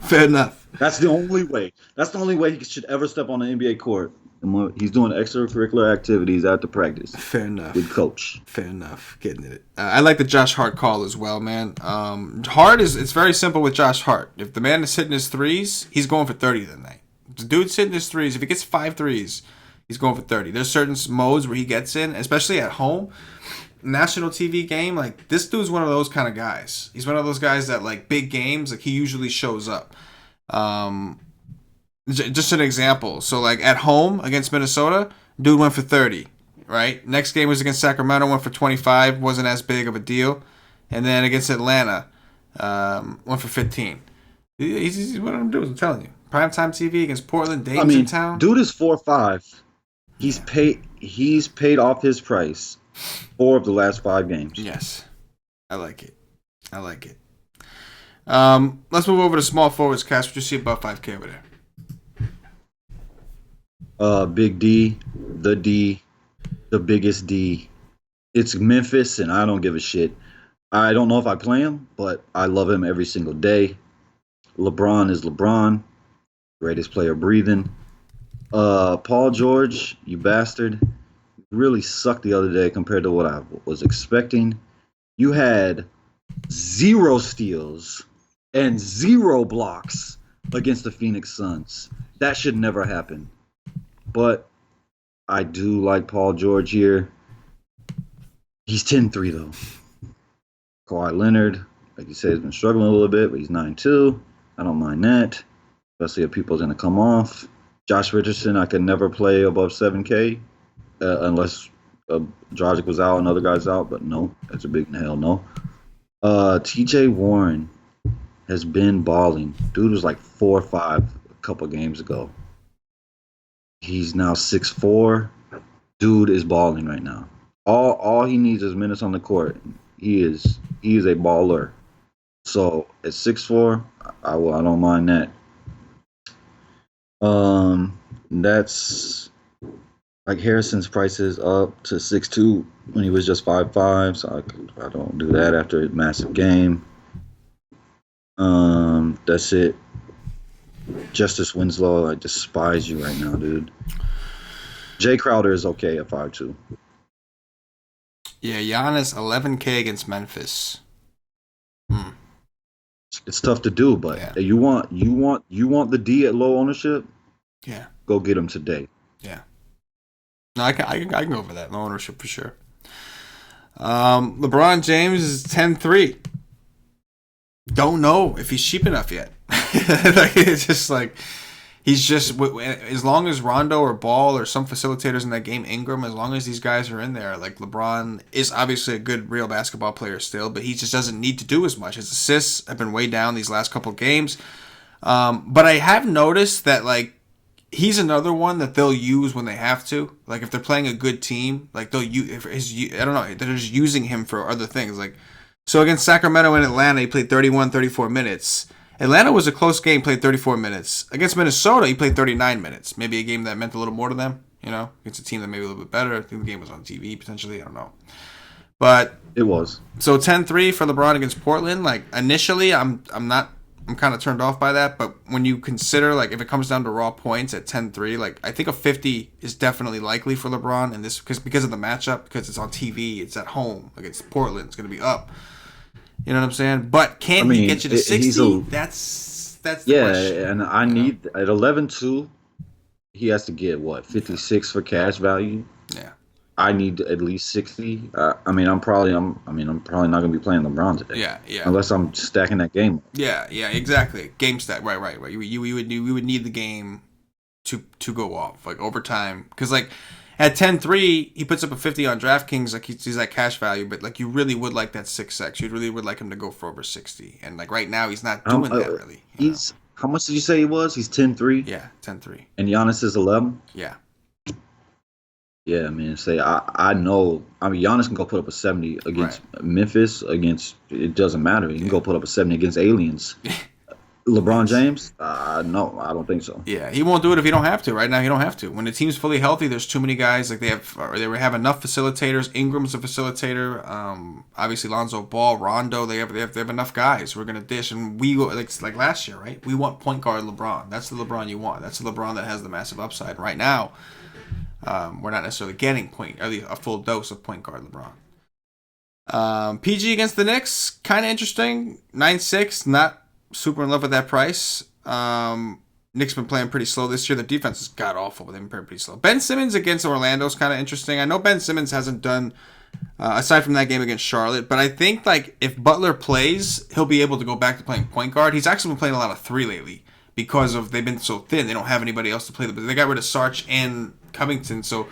Fair enough. That's the only way. That's the only way he should ever step on the NBA court. He's doing extracurricular activities after practice. Fair enough. With coach. Fair enough. Getting it. I like the Josh Hart call as well, man. Hart it's very simple with Josh Hart. If the man is hitting his threes, he's going for 30 that night. If the dude's hitting his threes, if he gets 5 threes, he's going for 30. There's certain modes where he gets in, especially at home. National TV game, like this dude's one of those kind of guys. He's one of those guys that like big games, like he usually shows up. Just an example. So like at home against Minnesota, dude went for 30, right? Next game was against Sacramento, went for 25, wasn't as big of a deal. And then against Atlanta, went for 15. He's one of them dudes, I'm telling you. Primetime TV against Portland, Dame's in town. Dude is 4-5. He's paid off his price 4 of the last 5 games. Yes. I like it. Let's move over to small forwards, Cass. What you see above 5K over there? Big D, the biggest D. It's Memphis, and I don't give a shit. I don't know if I play him, but I love him every single day. LeBron is LeBron, greatest player breathing. Paul George, you bastard, really sucked the other day compared to what I was expecting. You had 0 steals and 0 blocks against the Phoenix Suns. That should never happen. But I do like Paul George here. He's 10-3 though. Kawhi Leonard, like you said, has been struggling a little bit, but he's 9-2. I don't mind that, especially if people's going to come off. Josh Richardson, I could never play above 7K unless Dragic was out and other guys out, but no, that's a big hell no. TJ Warren has been balling. Dude was like 4-5 a couple games ago. He's now 6'4". Dude is balling right now. All he needs is minutes on the court. He is a baller. So at 6'4", I don't mind that. That's like Harrison's price is up to 6'2" when he was just 5'5", so I don't do that after a massive game. That's it. Justice Winslow, I despise you right now, dude. Jay Crowder is okay at 5'2". Yeah, Giannis 11K against Memphis. It's tough to do, but yeah. you want the D at low ownership? Yeah. Go get him today. Yeah. No, I can go for that. Low ownership for sure. LeBron James is 10-3. Don't know if he's cheap enough yet. Like, it's just like he's just as long as Rondo or Ball or some facilitators in that game, Ingram, as long as these guys are in there, like LeBron is obviously a good real basketball player still, but he just doesn't need to do as much. His assists have been way down these last couple of games. But I have noticed that like he's another one that they'll use when they have to. Like if they're playing a good team, like they'll use I don't know, they're just using him for other things. Like so against Sacramento and Atlanta, he played 34 minutes. Atlanta was a close game, played 34 minutes. Against Minnesota, he played 39 minutes. Maybe a game that meant a little more to them, you know? Against a team that maybe a little bit better. I think the game was on TV, potentially. I don't know. But it was. So 10-3 for LeBron against Portland. Like, initially, I'm kind of turned off by that. But when you consider, like, if it comes down to raw points at 10-3, like, I think a 50 is definitely likely for LeBron. And this because of the matchup, because it's on TV, it's at home. Like, it's Portland. It's going to be up. You know what I'm saying? But can he get you to 60? That's the question. And I need at 11-2. he has to get what 56 for cash value. Yeah. I need at least 60. I'm probably not gonna be playing LeBron today. Yeah, yeah. Unless I'm stacking that game. Yeah, yeah, exactly. Game stack, right. We would need the game to go off like overtime because like at 10-3, he puts up a 50 on DraftKings, like he's that cash value, but like you really would like that 6x. You really would like him to go for over 60, and like right now he's not doing that really. He's how much did you say he was? He's 10-3. Yeah, 10-3. And Giannis is 11. Yeah. Yeah, man. I know. I mean, Giannis can go put up a 70 against Memphis. It doesn't matter. He can go put up a 70 against aliens. LeBron James? No, I don't think so. Yeah, he won't do it if he don't have to. Right now, he don't have to. When the team's fully healthy, there's too many guys. Like they have enough facilitators. Ingram's a facilitator. Obviously Lonzo Ball, Rondo. They have enough guys who are gonna dish. And we like last year, right? We want point guard LeBron. That's the LeBron you want. That's the LeBron that has the massive upside. Right now, we're not necessarily getting a full dose of point guard LeBron. PG against the Knicks, kind of interesting. 9-6, not super in love with that price. Knicks been playing pretty slow this year. The defense is god awful, but they've been playing pretty slow. Ben Simmons against Orlando is kind of interesting. I know Ben Simmons hasn't done aside from that game against Charlotte, but I think like if Butler plays, he'll be able to go back to playing point guard. He's actually been playing a lot of 3 lately because they've been so thin. They don't have anybody else to play. But they got rid of Sarch and Covington, so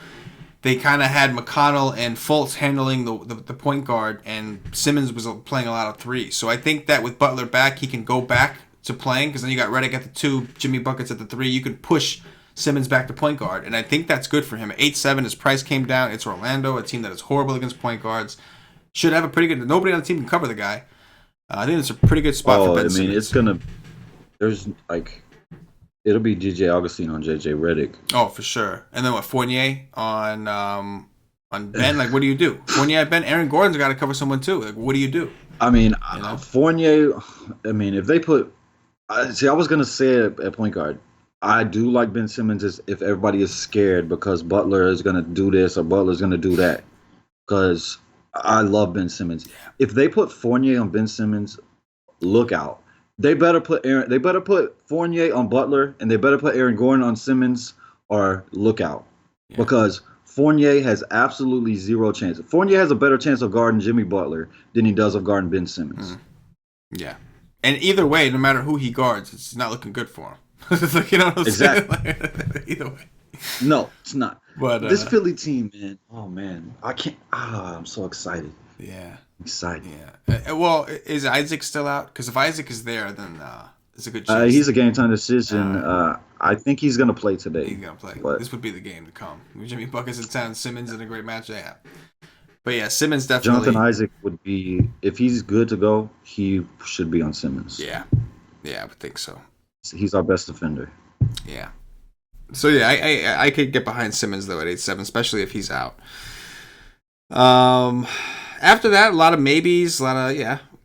they kind of had McConnell and Fultz handling the point guard, and Simmons was playing a lot of 3. So I think that with Butler back, he can go back to playing because then you got Redick at the 2, Jimmy Buckets at the 3. You can push Simmons back to point guard, and I think that's good for him. At 8-7, his price came down. It's Orlando, a team that is horrible against point guards. Should have a pretty good. Nobody on the team can cover the guy. I think it's a pretty good spot for Ben Simmons. It'll be DJ Augustine on JJ Redick. Oh, for sure. And then Fournier on Ben? Like, what do you do? Fournier, Ben, Aaron Gordon's got to cover someone too. Like, what do you do? I mean, Fournier. I mean, if they put, I was gonna say it at point guard. I do like Ben Simmons if everybody is scared because Butler is gonna do this or Butler's gonna do that. Because I love Ben Simmons. Yeah. If they put Fournier on Ben Simmons, look out. They better put Fournier on Butler, and they better put Aaron Gordon on Simmons, or look out, because Fournier has absolutely zero chance. Fournier has a better chance of guarding Jimmy Butler than he does of guarding Ben Simmons. Yeah, and either way, no matter who he guards, it's not looking good for him. It's like, you know what I'm saying? Like, either way. No, it's not. But this Philly team, man. Oh man, I can't. I'm so excited. Yeah. Excited. Yeah. Well, is Isaac still out? Because if Isaac is there, then it's a good chance. He's a game time decision. I think he's going to play today. He's going to play. But this would be the game to come. Jimmy Buckets in town, Simmons in a great match. Yeah. But yeah, Simmons definitely. Jonathan Isaac would be, if he's good to go, he should be on Simmons. Yeah. Yeah, I would think so. He's our best defender. Yeah. So yeah, I could get behind Simmons though at 8-7, especially if he's out. After that, a lot of maybes,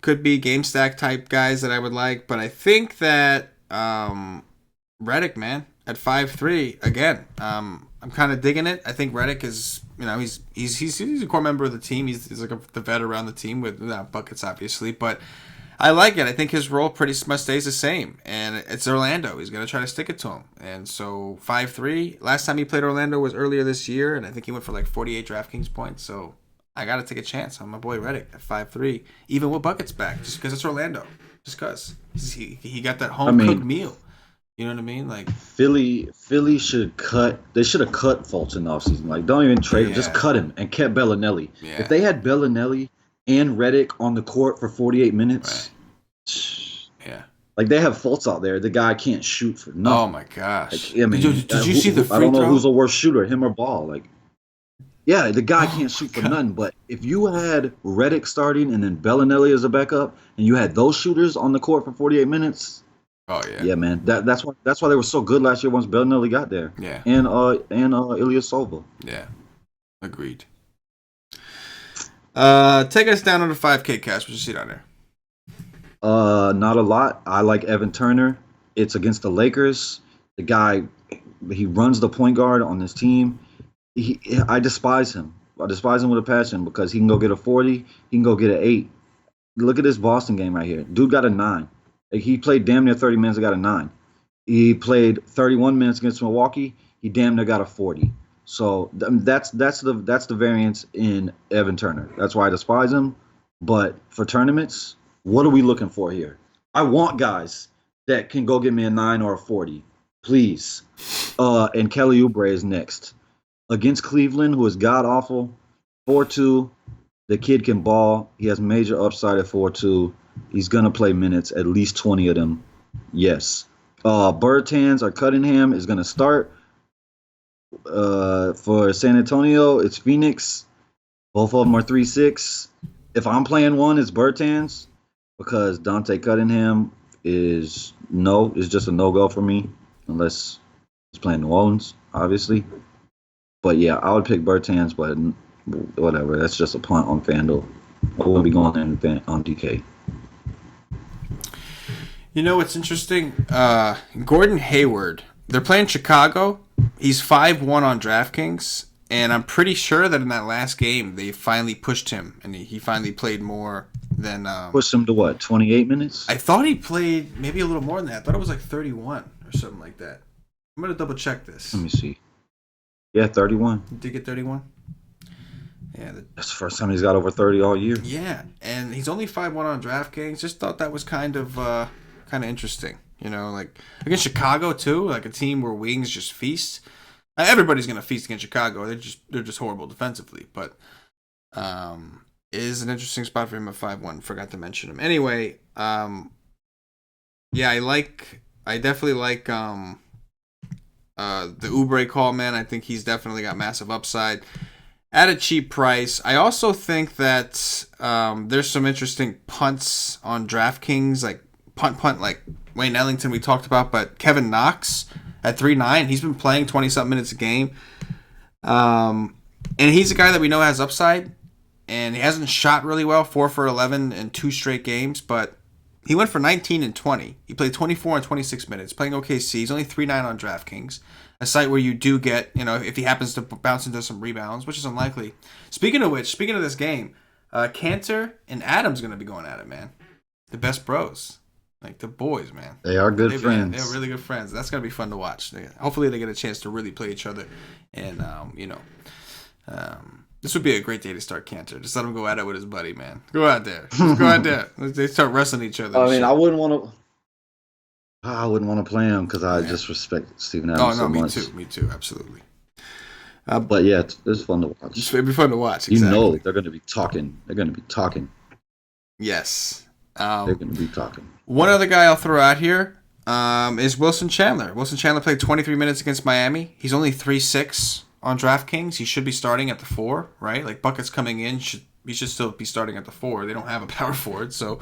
could be game stack type guys that I would like, but I think that Redick, man, at 5-3 again, I'm kind of digging it. I think Redick is, he's a core member of the team. He's like the vet around the team with Buckets, obviously, but I like it. I think his role pretty much stays the same, and it's Orlando. He's going to try to stick it to him, and so 5-3. Last time he played Orlando was earlier this year, and I think he went for like 48 DraftKings points, so I got to take a chance on my boy Redick at 5-3, even with Buckets back, just because it's Orlando. Just because. He got that home-cooked meal. You know what I mean? Like Philly should cut. They should have cut Fultz in the offseason. Like, don't even trade him. Just cut him and kept Bellinelli. Yeah. If they had Bellinelli and Redick on the court for 48 minutes, yeah. Like, they have Fultz out there. The guy can't shoot for nothing. Oh, my gosh. Like, I mean, did you see the free throw? I don't know who's the worst shooter, him or Ball. Like, yeah, the guy can't shoot for nothing. But if you had Redick starting and then Bellinelli as a backup, and you had those shooters on the court for 48 minutes, oh yeah, yeah, man, that's why they were so good last year once Bellinelli got there. Yeah, and Ilyasova. Yeah, agreed. Take us down on the 5K cash. What you see down there? Not a lot. I like Evan Turner. It's against the Lakers. The guy, he runs the point guard on this team. I despise him. I despise him with a passion because he can go get a 40. He can go get an 8. Look at this Boston game right here. Dude got a 9. Like, he played damn near 30 minutes and got a 9. He played 31 minutes against Milwaukee. he damn near got a 40. So that's the variance in Evan Turner. That's why I despise him. But for tournaments, what are we looking for here? I want guys that can go get me a 9 or a 40, please. And Kelly Oubre is next against Cleveland, who is god awful. 4-2. The kid can ball. He has major upside at 4-2. He's gonna play minutes, at least 20 of them. Yes. Bertans or Cunningham is gonna start. For San Antonio, it's Phoenix. Both of them are 3-6. If I'm playing one, it's Bertans because Dante Cunningham is just a no-go for me unless he's playing New Orleans, obviously. But yeah, I would pick Bertans, but whatever. That's just a punt on FanDuel. I won't be going in on DK. You know what's interesting? Gordon Hayward. They're playing Chicago. He's 5-1 on DraftKings, and I'm pretty sure that in that last game they finally pushed him, and he finally played more than. Pushed him to what? 28 minutes? I thought he played maybe a little more than that. I thought it was like 31 or something like that. I'm gonna double check this. Let me see. Yeah, 31. Did he get 31? Yeah, that's the first time he's got over 30 all year. Yeah, and he's only 5-1 on DraftKings. Just thought that was kind of interesting. You know, like against Chicago too, like a team where wings just feast. Everybody's gonna feast against Chicago. They're just horrible defensively, but it is an interesting spot for him at 5-1. Forgot to mention him. Anyway, yeah, I definitely like the Oubre call, man. I think he's definitely got massive upside at a cheap price. I also think that there's some interesting punts on DraftKings, like punt like Wayne Ellington we talked about, but Kevin Knox at 3.9, he's been playing 20-something minutes a game. And he's a guy that we know has upside, and he hasn't shot really well, 4 for 11 in 2 straight games, but he went for 19 and 20. He played 24 and 26 minutes, playing OKC. He's only 3.9 on DraftKings, a site where you do get, if he happens to bounce into some rebounds, which is unlikely. Speaking of this game, Cantor and Adams going to be going at it, man. The best bros. Like, the boys, man. They are good friends. They're really good friends. That's going to be fun to watch. Hopefully they get a chance to really play each other. And, this would be a great day to start Cantor. Just let him go at it with his buddy, man. Go out there. Just go out there. They start wrestling each other. I mean, I wouldn't want to play him because I just respect Steven Adams so much. Me too. Absolutely. But yeah, it's fun to watch. It'd be fun to watch. Exactly. You know they're going to be talking. Yes. They're going to be talking. One other guy I'll throw out here is Wilson Chandler. Wilson Chandler played 23 minutes against Miami. He's only 3-6 on DraftKings. He should be starting at the 4, right? Like, buckets coming in, he should still be starting at the 4. They don't have a power forward, so.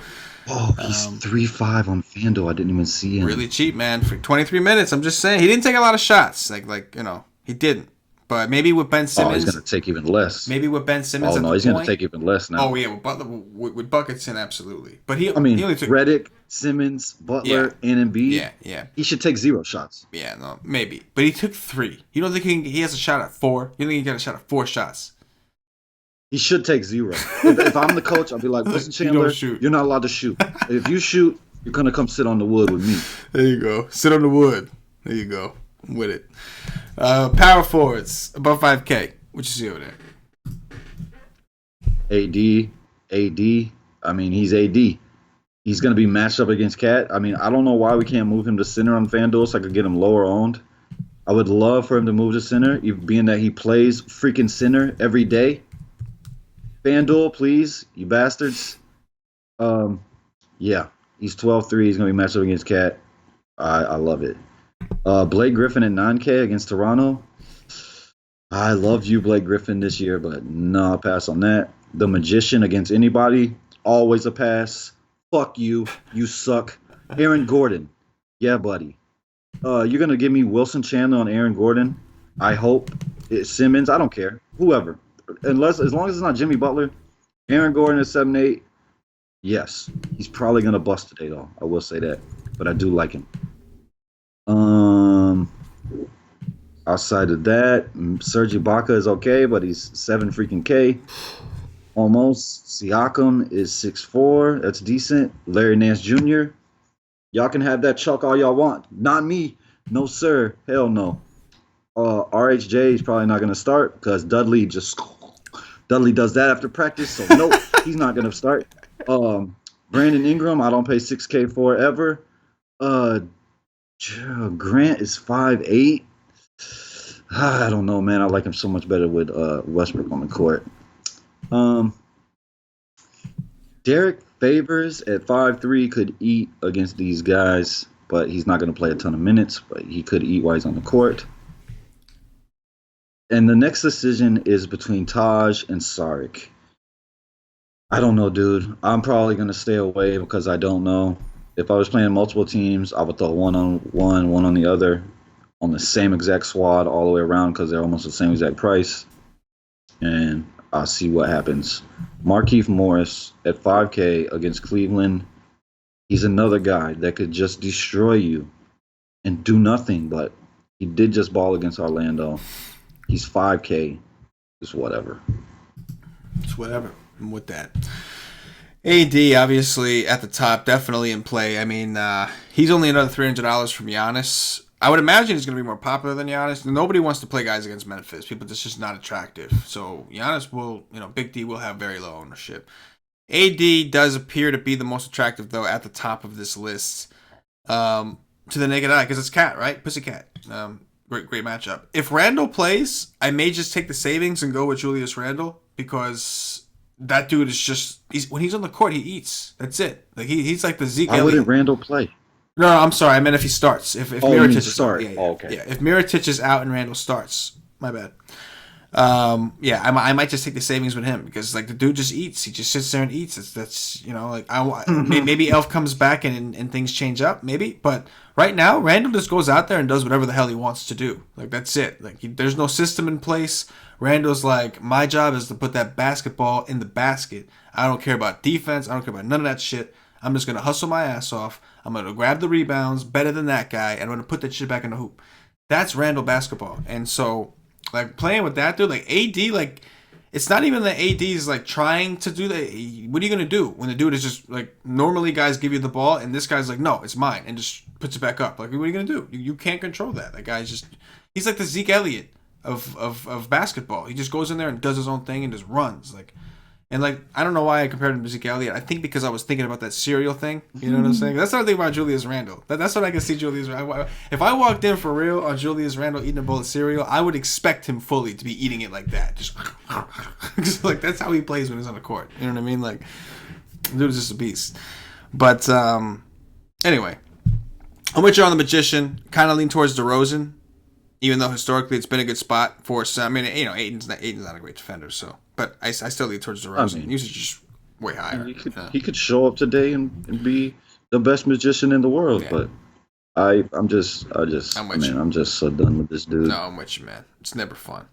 Oh, he's 3.5 on FanDuel. I didn't even see him. Really cheap, man. For 23 minutes, I'm just saying. He didn't take a lot of shots. He didn't. But maybe with Ben Simmons. Oh, he's going to take even less. Maybe with Ben Simmons. Oh, no, he's going to take even less now. Oh, yeah, with Butler, with buckets in, absolutely. But he only took Redick, Simmons, Butler, and Embiid. Yeah. He should take 0 shots. Yeah, no, maybe. But he took 3. You don't think he has a shot at 4? You don't think he got a shot at 4 shots? He should take 0. If I'm the coach, I'll be like, listen, Chandler, you're not allowed to shoot. If you shoot, you're going to come sit on the wood with me. There you go. Sit on the wood. There you go. I'm with it. Power forwards, above 5K. What you see over there? AD. I mean, he's AD. He's going to be matched up against Cat. I mean, I don't know why we can't move him to center on FanDuel so I could get him lower owned. I would love for him to move to center, being that he plays freaking center every day. FanDuel, please, you bastards. Yeah, he's 12-3. He's going to be matched up against Cat. I love it. Blake Griffin at 9K against Toronto. I loved you, Blake Griffin, this year, but no, pass on that. The Magician against anybody, always a pass. Fuck you. You suck. Aaron Gordon. Yeah, buddy. You're going to give me Wilson Chandler on Aaron Gordon? I hope. Simmons, I don't care. Whoever. As long as it's not Jimmy Butler. Aaron Gordon is 7-8. Yes. He's probably going to bust today, though. I will say that. But I do like him. Outside of that, Serge Ibaka is okay, but he's 7 freaking K. Almost. Siakam is 6'4". That's decent. Larry Nance Jr. Y'all can have that chalk all y'all want. Not me. No, sir. Hell no. RHJ is probably not going to start because Dudley does that after practice. So nope, he's not going to start. Brandon Ingram, I don't pay 6K for ever. Uh, Grant is 5'8". I don't know, man. I like him so much better with Westbrook on the court. Derek Favors at 5'3" could eat against these guys, but he's not going to play a ton of minutes. But he could eat while he's on the court. And the next decision is between Taj and Saric. I don't know, dude. I'm probably going to stay away because I don't know. If I was playing multiple teams, I would throw one on one on the other, on the same exact squad all the way around because they're almost the same exact price. And I'll see what happens. Markieff Morris at 5K against Cleveland. He's another guy that could just destroy you and do nothing, but he did just ball against Orlando. He's 5K. It's whatever. It's whatever. I'm with that. AD, obviously, at the top, definitely in play. I mean, he's only another $300 from Giannis. I would imagine he's going to be more popular than Giannis. Nobody wants to play guys against Memphis. People, that's just not attractive. So Giannis will, Big D will have very low ownership. AD does appear to be the most attractive, though, at the top of this list to the naked eye, because it's Cat, right? Pussycat. Great matchup. If Randall plays, I may just take the savings and go with Julius Randle, because that dude is just, when he's on the court, he eats. That's it. Like he's like the Zeke Elliott. Why wouldn't Randall play? No, I'm sorry. I meant if he starts. If Mirotic is out. Yeah. Okay. Yeah. If Mirotic is out and Randall starts, my bad. I might just take the savings with him because like the dude just eats. He just sits there and eats. That's maybe Elf comes back and things change up. Maybe, but right now Randall just goes out there and does whatever the hell he wants to do. Like that's it. Like there's no system in place. Randall's like, my job is to put that basketball in the basket. I don't care about defense. I don't care about none of that shit. I'm just gonna hustle my ass off. I'm gonna grab the rebounds better than that guy, and I'm gonna put that shit back in the hoop. That's Randall basketball. And so, like playing with that dude, like AD, like it's not even that AD is like trying to do that. What are you gonna do when the dude is just like, normally guys give you the ball, and this guy's like, no, it's mine, and just puts it back up. Like, what are you gonna do? You can't control that. That guy's just, he's like the Zeke Elliott of basketball. He just goes in there and does his own thing and just runs like. And, like, I don't know why I compared him to Zeke Elliott. I think because I was thinking about that cereal thing. You know what I'm saying? That's what I think about Julius Randle. That's what I can see Julius Randle. If I walked in for real on Julius Randle eating a bowl of cereal, I would expect him fully to be eating it like that. Just like, that's how he plays when he's on the court. You know what I mean? Like, the dude's just a beast. But, anyway. I'm with you on the Magician. Kind of lean towards DeRozan. Even though historically it's been a good spot for some. I mean, Aiden's not a great defender, so. But I still lean towards DeRozan. Usage is just way higher. He could show up today and be the best magician in the world, yeah. But I'm just so done with this dude. No, I'm with you, man. It's never fun.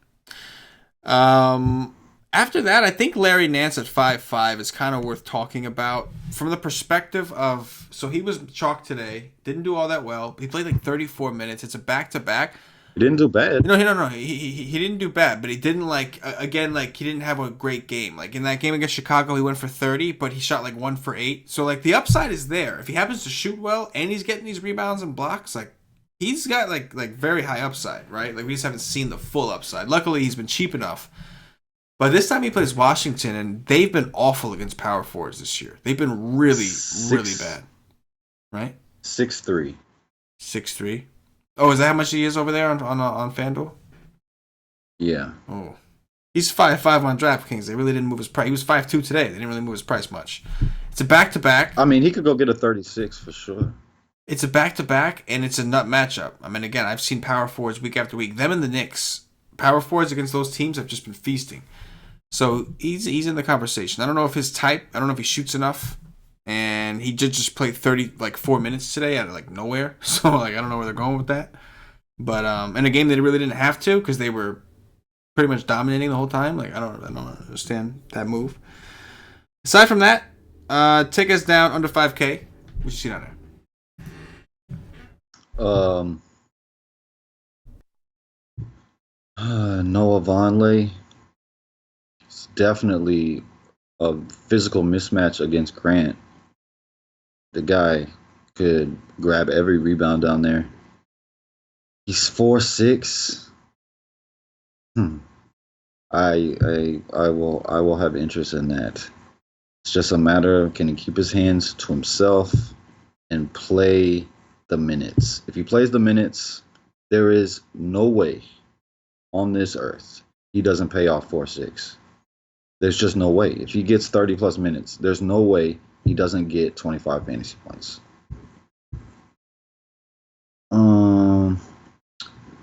After that, I think Larry Nance at 5'5" is kind of worth talking about from the perspective of, so he was chalk today, didn't do all that well. He played like 34 minutes. It's a back-to-back. He didn't do bad. No. He didn't do bad, but he didn't he didn't have a great game. Like in that game against Chicago, he went for 30, but he shot like 1 for 8. So like the upside is there. If he happens to shoot well and he's getting these rebounds and blocks, like he's got like very high upside, right? Like we just haven't seen the full upside. Luckily, he's been cheap enough. But this time he plays Washington, and they've been awful against power forwards this year. They've been really bad, right? 6'3". 6'3". Oh, is that how much he is over there on FanDuel? Yeah. Oh. He's 5'5" on DraftKings. They really didn't move his price. He was 5'2" today. They didn't really move his price much. It's a back-to-back. I mean, he could go get a 36 for sure. It's a back-to-back, and it's a nut matchup. I mean, again, I've seen power forwards week after week. Them and the Knicks. Power forwards against those teams have just been feasting. So he's in the conversation. I don't know if his type. I don't know if he shoots enough. And he did just play 4 minutes today out of nowhere. So I don't know where they're going with that. But in a game they really didn't have to because they were pretty much dominating the whole time. I don't understand that move. Aside from that, take us down under 5K. What you see down there? Noah Vonleh. It's definitely a physical mismatch against Grant. The guy could grab every rebound down there. He's 4'6". Hmm. I will have interest in that. It's just a matter of can he keep his hands to himself and play the minutes. If he plays the minutes, there is no way on this earth he doesn't pay off 4-6. There's just no way. If he gets 30 plus minutes, there's no way he doesn't get 25 fantasy points. Um,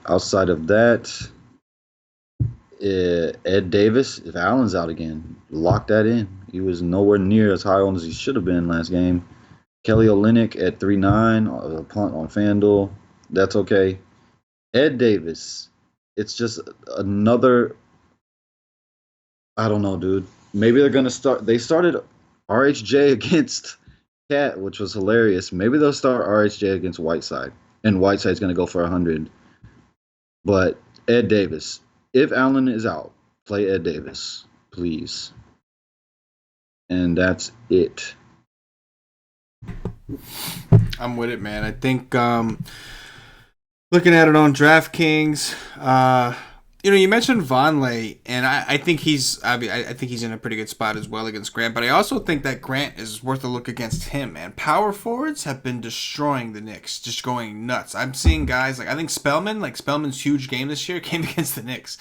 Outside of that, Ed Davis, if Allen's out again, lock that in. He was nowhere near as high on as he should have been last game. Kelly Olynyk at 3.9, a punt on FanDuel. That's okay. Ed Davis, it's just another. I don't know, dude. Maybe they're gonna start. They started RHJ against Cat, which was hilarious. Maybe they'll start RHJ against Whiteside, and Whiteside's gonna go for 100. But Ed Davis, if Allen is out, play Ed Davis, please. And that's it. I'm with it, man. I think looking at it on DraftKings, you mentioned Vonleh, and I think I think he's in a pretty good spot as well against Grant. But I also think that Grant is worth a look against him. Man, power forwards have been destroying the Knicks, just going nuts. I'm seeing guys I think Spellman's huge game this year came against the Knicks.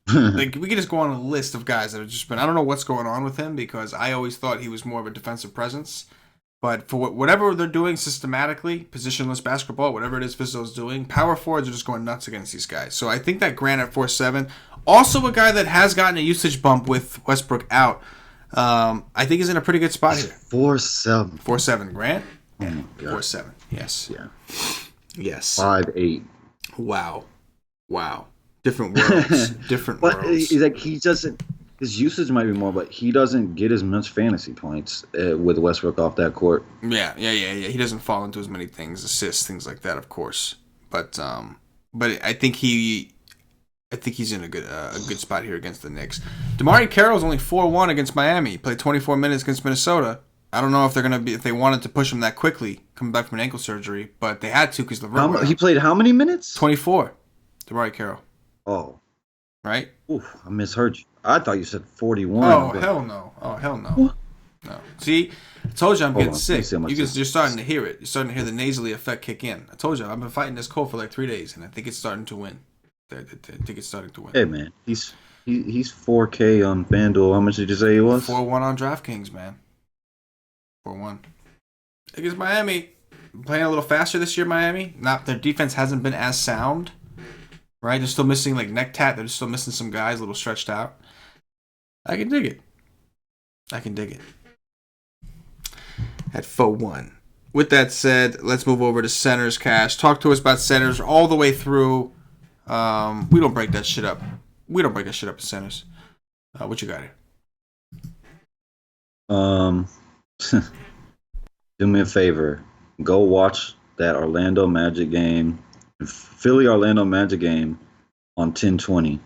We could just go on a list of guys that have just been. I don't know what's going on with him because I always thought he was more of a defensive presence. But for whatever they're doing systematically, positionless basketball, whatever it is Fizzo's doing, power forwards are just going nuts against these guys. So I think that Grant at 4.7, also a guy that has gotten a usage bump with Westbrook out, I think he's in a pretty good spot here. 4.7. 4.7 Grant? Oh my God. 4.7. Yes. Yeah. Yes. 5.8. Wow. Different worlds. Different But worlds. he doesn't. His usage might be more, but he doesn't get as much fantasy points with Westbrook off that court. Yeah. He doesn't fall into as many things, assists, things like that, of course. But I think he's in a good spot here against the Knicks. DeMarre Carroll's only 4-1 against Miami. He played 24 minutes against Minnesota. I don't know if if they wanted to push him that quickly, coming back from an ankle surgery, but they had to because He played how many minutes? 24. DeMarre Carroll. Oh. Right? Oof, I misheard you. I thought you said 41. Hell no. What? No. See, I told you I'm getting sick. You're starting to hear it. You're starting to hear the nasally effect kick in. I told you I've been fighting this cold for like 3 days, and I think it's starting to win. I think it's starting to win. Hey man, he's 4K on FanDuel. How much did you say he was? 4-1 on DraftKings, man. 4-1 against Miami. Playing a little faster this year, Miami. Their defense hasn't been as sound. Right, they're still missing like neck tat. They're still missing some guys a little stretched out. I can dig it. At 4-1. With that said, let's move over to centers, Cash. Talk to us about centers all the way through. We don't break that shit up. At centers. What you got here? Do me a favor. Go watch that Orlando Magic game. Philly Orlando Magic game on 1020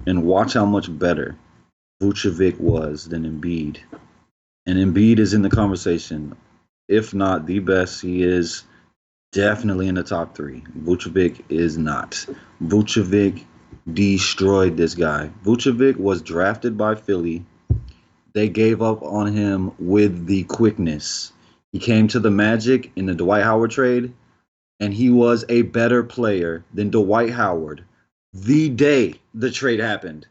and watch how much better Vucevic was than Embiid. And Embiid is in the conversation. If not the best, he is definitely in the top 3. Vucevic is not. Vucevic destroyed this guy. Vucevic was drafted by Philly. They gave up on him with the quickness. He came to the Magic in the Dwight Howard trade. And he was a better player than Dwight Howard the day the trade happened.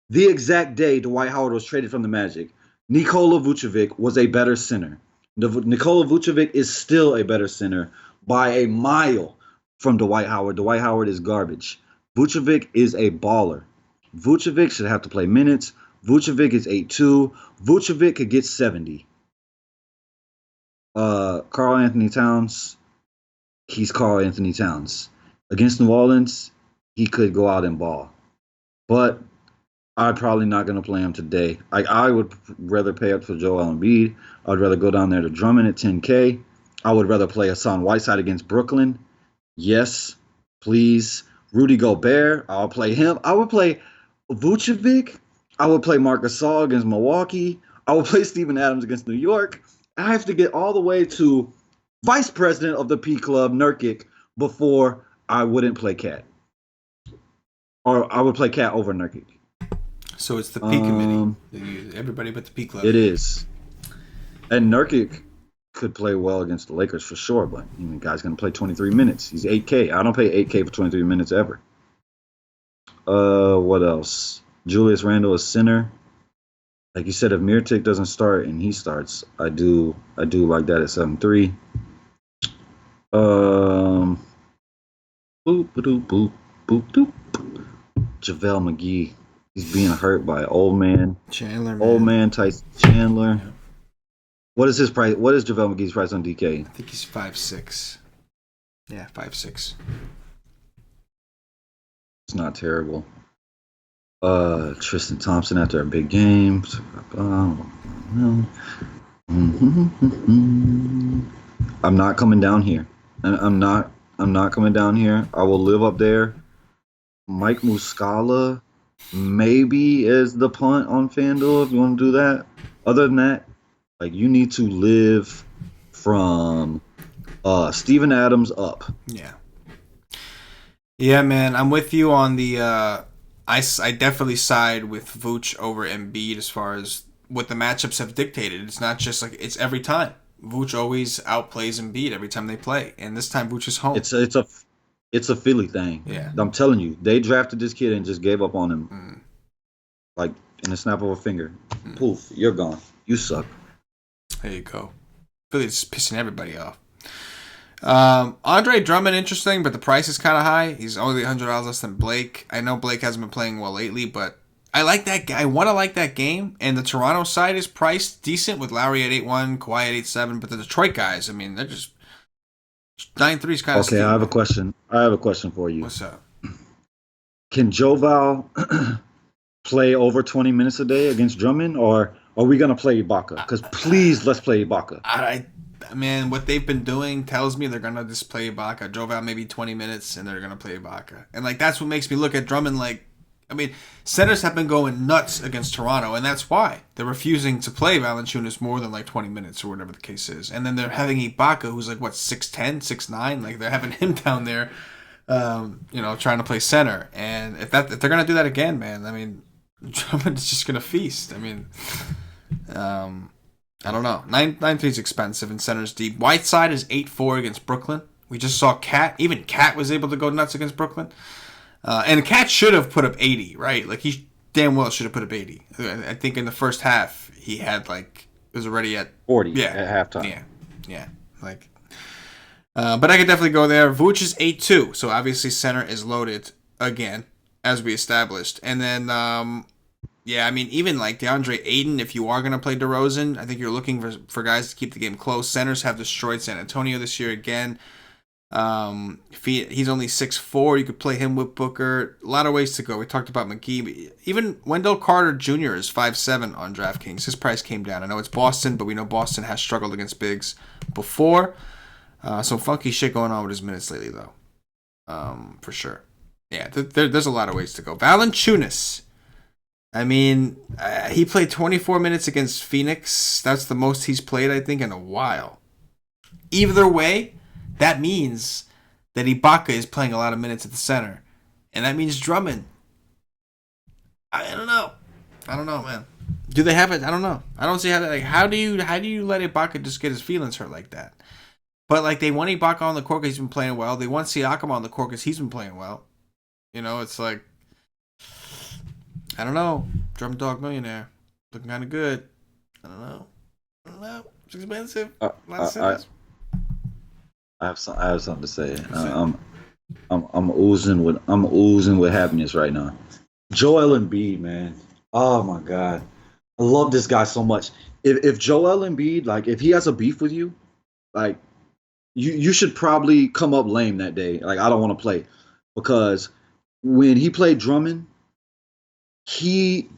The exact day Dwight Howard was traded from the Magic, Nikola Vucevic was a better center. Nikola Vucevic is still a better center by a mile from Dwight Howard. Dwight Howard is garbage. Vucevic is a baller. Vucevic should have to play minutes. Vucevic is 8'2". Vucevic could get 70. Karl Anthony Towns. He's Karl Anthony Towns. Against New Orleans, he could go out and ball. But I'm probably not going to play him today. I would rather pay up for Joel Embiid. I'd rather go down there to Drummond at 10K. I would rather play Hassan Whiteside against Brooklyn. Yes, please. Rudy Gobert, I'll play him. I would play Vucevic. I would play Marc Gasol against Milwaukee. I would play Steven Adams against New York. I have to get all the way to Vice President of the P Club, Nurkic, before I wouldn't play Cat. Or I would play Cat over Nurkic. So it's the peak committee. Everybody but the peak level. It is. And Nurkic could play well against the Lakers for sure, but the guy's going to play 23 minutes. He's 8K. I don't pay 8K for 23 minutes ever. What else? Julius Randle is center. Like you said, if Mirotic doesn't start and he starts, I do like that at 7-3. Boop, boop, boop, boop, boop. JaVale McGee. He's being hurt by old man. Chandler, man. Old man Tyson Chandler. Yeah. What is his price? What is JaVale McGee's price on DK? I think he's 5'6". Yeah, 5'6". It's not terrible. Tristan Thompson after a big game. I'm not coming down here. I'm not coming down here. I will live up there. Mike Muscala maybe is the punt on FanDuel if you want to do that. Other than that, like, you need to live from Steven Adams up. Yeah. Yeah, man. I'm with you on the I definitely side with Vooch over Embiid as far as what the matchups have dictated. It's not just like it's every time. Vooch always outplays Embiid every time they play, and this time Vooch is home. It's a Philly thing. Yeah. I'm telling you, they drafted this kid and just gave up on him. Like in a snap of a finger. Poof, you're gone. You suck. There you go. Philly's pissing everybody off. Andre Drummond, interesting, but the price is kind of high. He's only $100 less than Blake. I know Blake hasn't been playing well lately, but I like that guy. I want to like that game. And the Toronto side is priced decent with Lowry at 8-1, Kawhi at 8-7. But the Detroit guys, I mean, they're just 9-3 is kind of. Okay, I have a question. For you. What's up? Can Joval play over 20 minutes a day against Drummond, or are we gonna play Ibaka? Because please, let's play Ibaka. Man, what they've been doing tells me they're gonna just play Ibaka. Drove out maybe 20 minutes, and they're gonna play Ibaka. And like that's what makes me look at Drummond like. I mean, centers have been going nuts against Toronto, and that's why they're refusing to play Valanciunas more than like 20 minutes or whatever the case is. And then they're having Ibaka, who's like what 6'10", 6'9", like they're having him down there, trying to play center. And if they're gonna do that again, man, I mean, Drummond is just gonna feast. I mean, I don't know. 9-3 is expensive and center's deep. Whiteside is 8-4 against Brooklyn. We just saw Cat. Even Cat was able to go nuts against Brooklyn. And Cat should have put up 80, right? Like, he damn well should have put up 80. I think in the first half, he had, like, it was already at 40 at halftime. Yeah. Like, but I could definitely go there. Vooch is 8-2, so obviously center is loaded again, as we established. And then, I mean, even like DeAndre Ayton, if you are going to play DeRozan, I think you're looking for guys to keep the game close. Centers have destroyed San Antonio this year again. He's only 6'4", you could play him with Booker. A lot of ways to go. We talked about McGee. But even Wendell Carter Jr. is 5'7" on DraftKings. His price came down. I know it's Boston, but we know Boston has struggled against bigs before. Some funky shit going on with his minutes lately, though. For sure. Yeah, there's a lot of ways to go. Valanciunas. I mean, he played 24 minutes against Phoenix. That's the most he's played, I think, in a while. Either way, that means that Ibaka is playing a lot of minutes at the center. And that means Drummond. I don't know, man. Do they have it? I don't know. I don't see how that. Like, how do you let Ibaka just get his feelings hurt like that? But like they want Ibaka on the court because he's been playing well. They want Siakam on the court because he's been playing well. It's like I don't know. Drum Dog Millionaire looking kind of good. I don't know. It's expensive. I have something to say. I'm oozing with happiness right now. Joel Embiid, man. Oh my God, I love this guy so much. If Joel Embiid, like, if he has a beef with you, like, you should probably come up lame that day. Like, I don't want to play, because when he played Drummond, he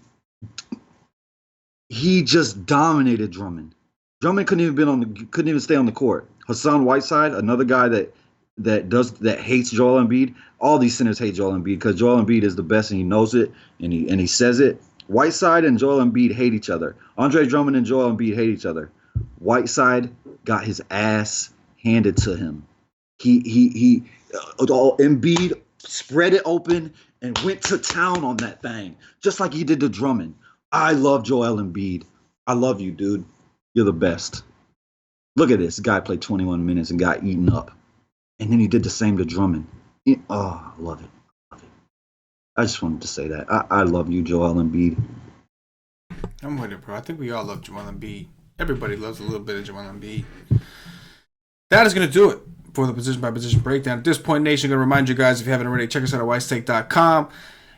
just dominated Drummond. Drummond couldn't even stay on the court. Hassan Whiteside, another guy that hates Joel Embiid. All these centers hate Joel Embiid because Joel Embiid is the best and he knows it and he says it. Whiteside and Joel Embiid hate each other. Andre Drummond and Joel Embiid hate each other. Whiteside got his ass handed to him. Embiid spread it open and went to town on that thing, just like he did to Drummond. I love Joel Embiid. I love you, dude. You're the best. Look at this guy played 21 minutes and got eaten up, and then he did the same to Drummond. I love it. I just wanted to say that. I love you, Joel Embiid. I'm with it, bro. I think we all love Joel Embiid. Everybody loves a little bit of Joel Embiid. That is going to do it for the position-by-position breakdown. At this point, Nation, I'm going to remind you guys, if you haven't already, check us out at wisestake.com.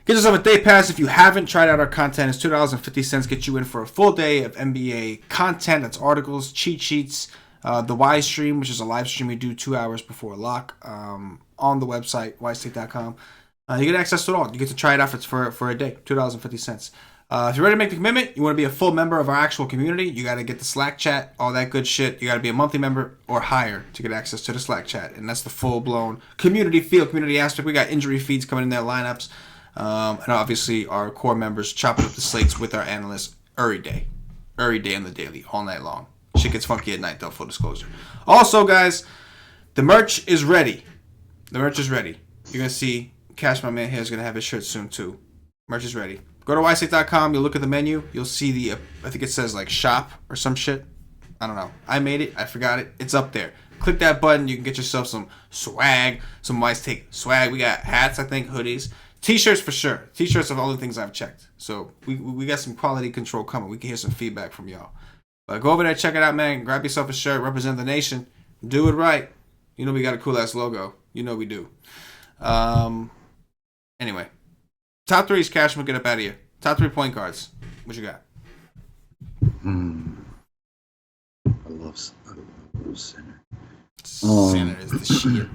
Get yourself a day pass. If you haven't tried out our content, it's $2.50. Get you in for a full day of NBA content. That's articles, cheat sheets, the Wise stream, which is a live stream we do 2 hours before lock on the website, wisestake.com. You get access to it all. You get to try it out for a day, $2.50. If you're ready to make the commitment, you want to be a full member of our actual community, you got to get the Slack chat, all that good shit. You got to be a monthly member or higher to get access to the Slack chat. And that's the full-blown community feel, community aspect. We got injury feeds coming in their lineups. And obviously our core members chopping up the slates with our analysts every day on the daily, all night long. Shit gets funky at night, though, full disclosure. Also, guys, the merch is ready. You're going to see Cash, my man here, is going to have his shirt soon, too. Merch is ready. Go to wisestake.com. You'll look at the menu. You'll see the, I think it says like shop or some shit. I don't know. I made it. I forgot it. It's up there. Click that button. You can get yourself some swag, some Wisestake swag. We got hats, I think, hoodies. T-shirts for sure. T-shirts are all the things I've checked. So we got some quality control coming. We can hear some feedback from y'all. But go over there, check it out, man. Grab yourself a shirt. Represent the nation. Do it right. You know we got a cool-ass logo. You know we do. Anyway. Top threes, Cash, we'll get up out of here. Top 3 point guards. What you got? I love center. Center is the shit.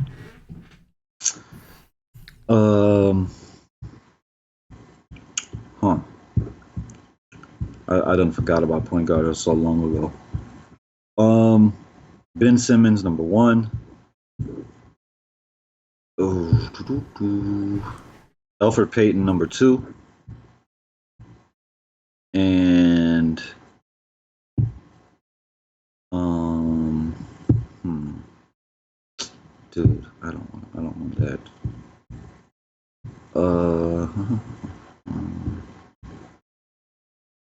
I done forgot about point guard. That was so long ago. Ben Simmons, number 1. Elfrid Payton, number 2. And dude, I don't want that.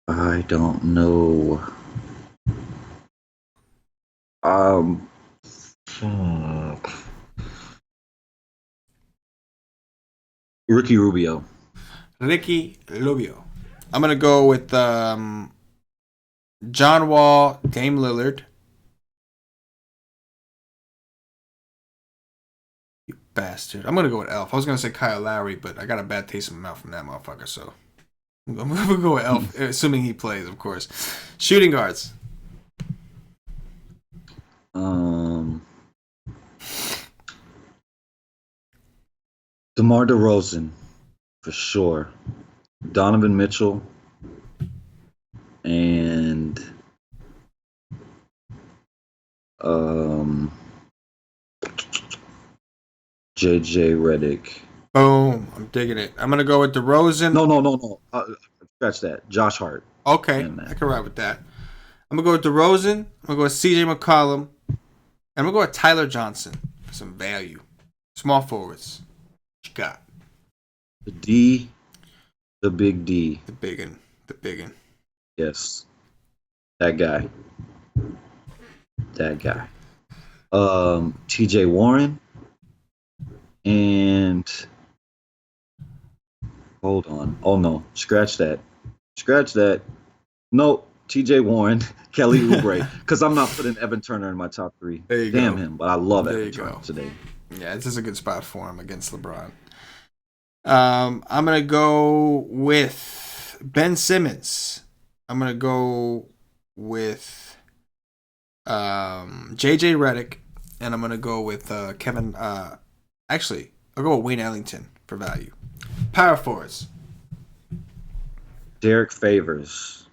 I don't know. Ricky Rubio. I'm going to go with John Wall, Dame Lillard. You bastard. I'm going to go with Elf. I was going to say Kyle Lowry, but I got a bad taste in my mouth from that motherfucker, so I'm going to go with Elf, assuming he plays, of course. Shooting guards. DeMar DeRozan, for sure. Donovan Mitchell and JJ Redick. Boom. I'm digging it. I'm going to go with DeRozan. No. Scratch that. Josh Hart. Okay. I can ride with that. I'm going to go with DeRozan. I'm going to go with CJ McCollum. And I'm going to go with Tyler Johnson for some value. Small forwards. What you got? The D. The big D. The biggin. Yes. That guy. TJ Warren. And hold on. Oh no. Scratch that. No. TJ Warren. Kelly Oubre. Because I'm not putting Evan Turner in my top 3. There you Damn go. him. But I love Evan Turner today. Yeah, this is a good spot for him against LeBron. I'm going to go with Ben Simmons. I'm going to go with JJ Redick. And I'm going to go with Kevin. Actually, I'll go with Wayne Ellington for value. Power forwards. Derek Favors.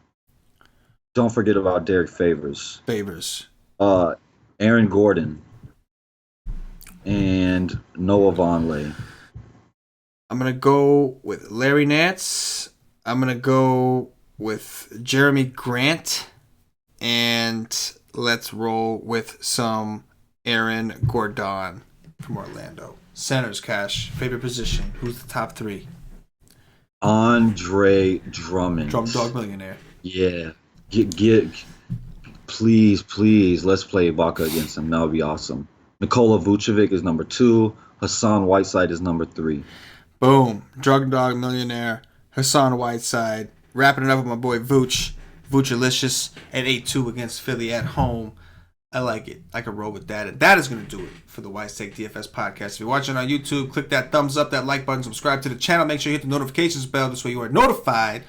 Don't forget about Derek Favors. Aaron Gordon. And Noah Vonleh. I'm going to go with Larry Nance. I'm going to go with Jeremy Grant. And let's roll with some Aaron Gordon from Orlando. Centers, Cash. Favorite position. Who's the top 3? Andre Drummond. Drum Dog Millionaire. Yeah. Please, let's play Ibaka against him. That would be awesome. Nikola Vucevic is number 2. Hassan Whiteside is number 3. Boom. Drug Dog Millionaire. Hassan Whiteside. Wrapping it up with my boy Vooch. Vooch-alicious at 8-2 against Philly at home. I like it. I can roll with that. And that is going to do it for the Wise Take DFS podcast. If you're watching on YouTube, click that thumbs up, that like button, subscribe to the channel. Make sure you hit the notifications bell. This way you are notified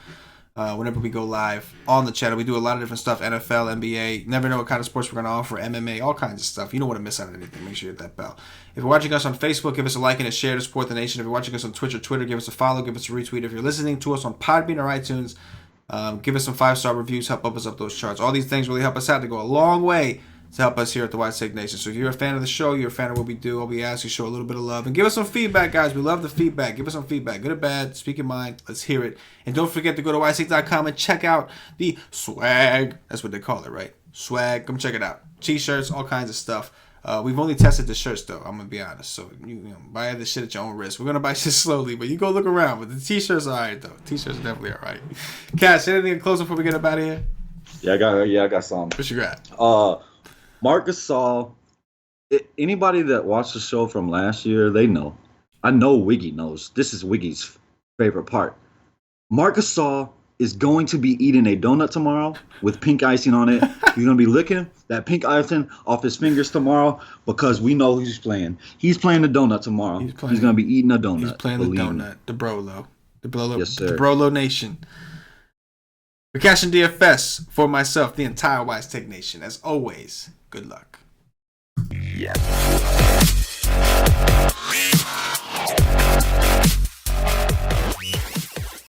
whenever we go live on the channel. We do a lot of different stuff. NFL, NBA. Never know what kind of sports we're going to offer. MMA, all kinds of stuff. You don't want to miss out on anything. Make sure you hit that bell. If you're watching us on Facebook, give us a like and a share to support the nation. If you're watching us on Twitch or Twitter, give us a follow, give us a retweet. If you're listening to us on Podbean or iTunes, give us some 5-star reviews. Help us up those charts. All these things really help us out. They go a long way to help us here at the Wise Take Nation. So if you're a fan of the show, you're a fan of what we do, all we ask you show a little bit of love. And give us some feedback, guys. We love the feedback. Give us some feedback. Good or bad, speak your mind. Let's hear it. And don't forget to go to wisetake.com and check out the swag. That's what they call it, right? Swag. Come check it out. T-shirts, all kinds of stuff. We've only tested the shirts, though. I'm going to be honest. So you know, buy this shit at your own risk. We're going to buy shit slowly, but you go look around. But the T-shirts are all right, though. T-shirts are definitely all right. Cash, anything in closing before we get up out of here? Yeah, I got some. What you got? Marc Gasol, anybody that watched the show from last year, they know. I know Wiggy knows. This is Wiggy's favorite part. Marc Gasol is going to be eating a donut tomorrow with pink icing on it. He's going to be licking that pink icing off his fingers tomorrow because we know he's playing. He's playing the donut tomorrow. He's going to be eating a donut. He's playing the donut. The Brolo. The Brolo, yes, sir. The Brolo Nation. For CashinDFS, for myself, the entire Wise Take Nation, as always, good luck. Yeah.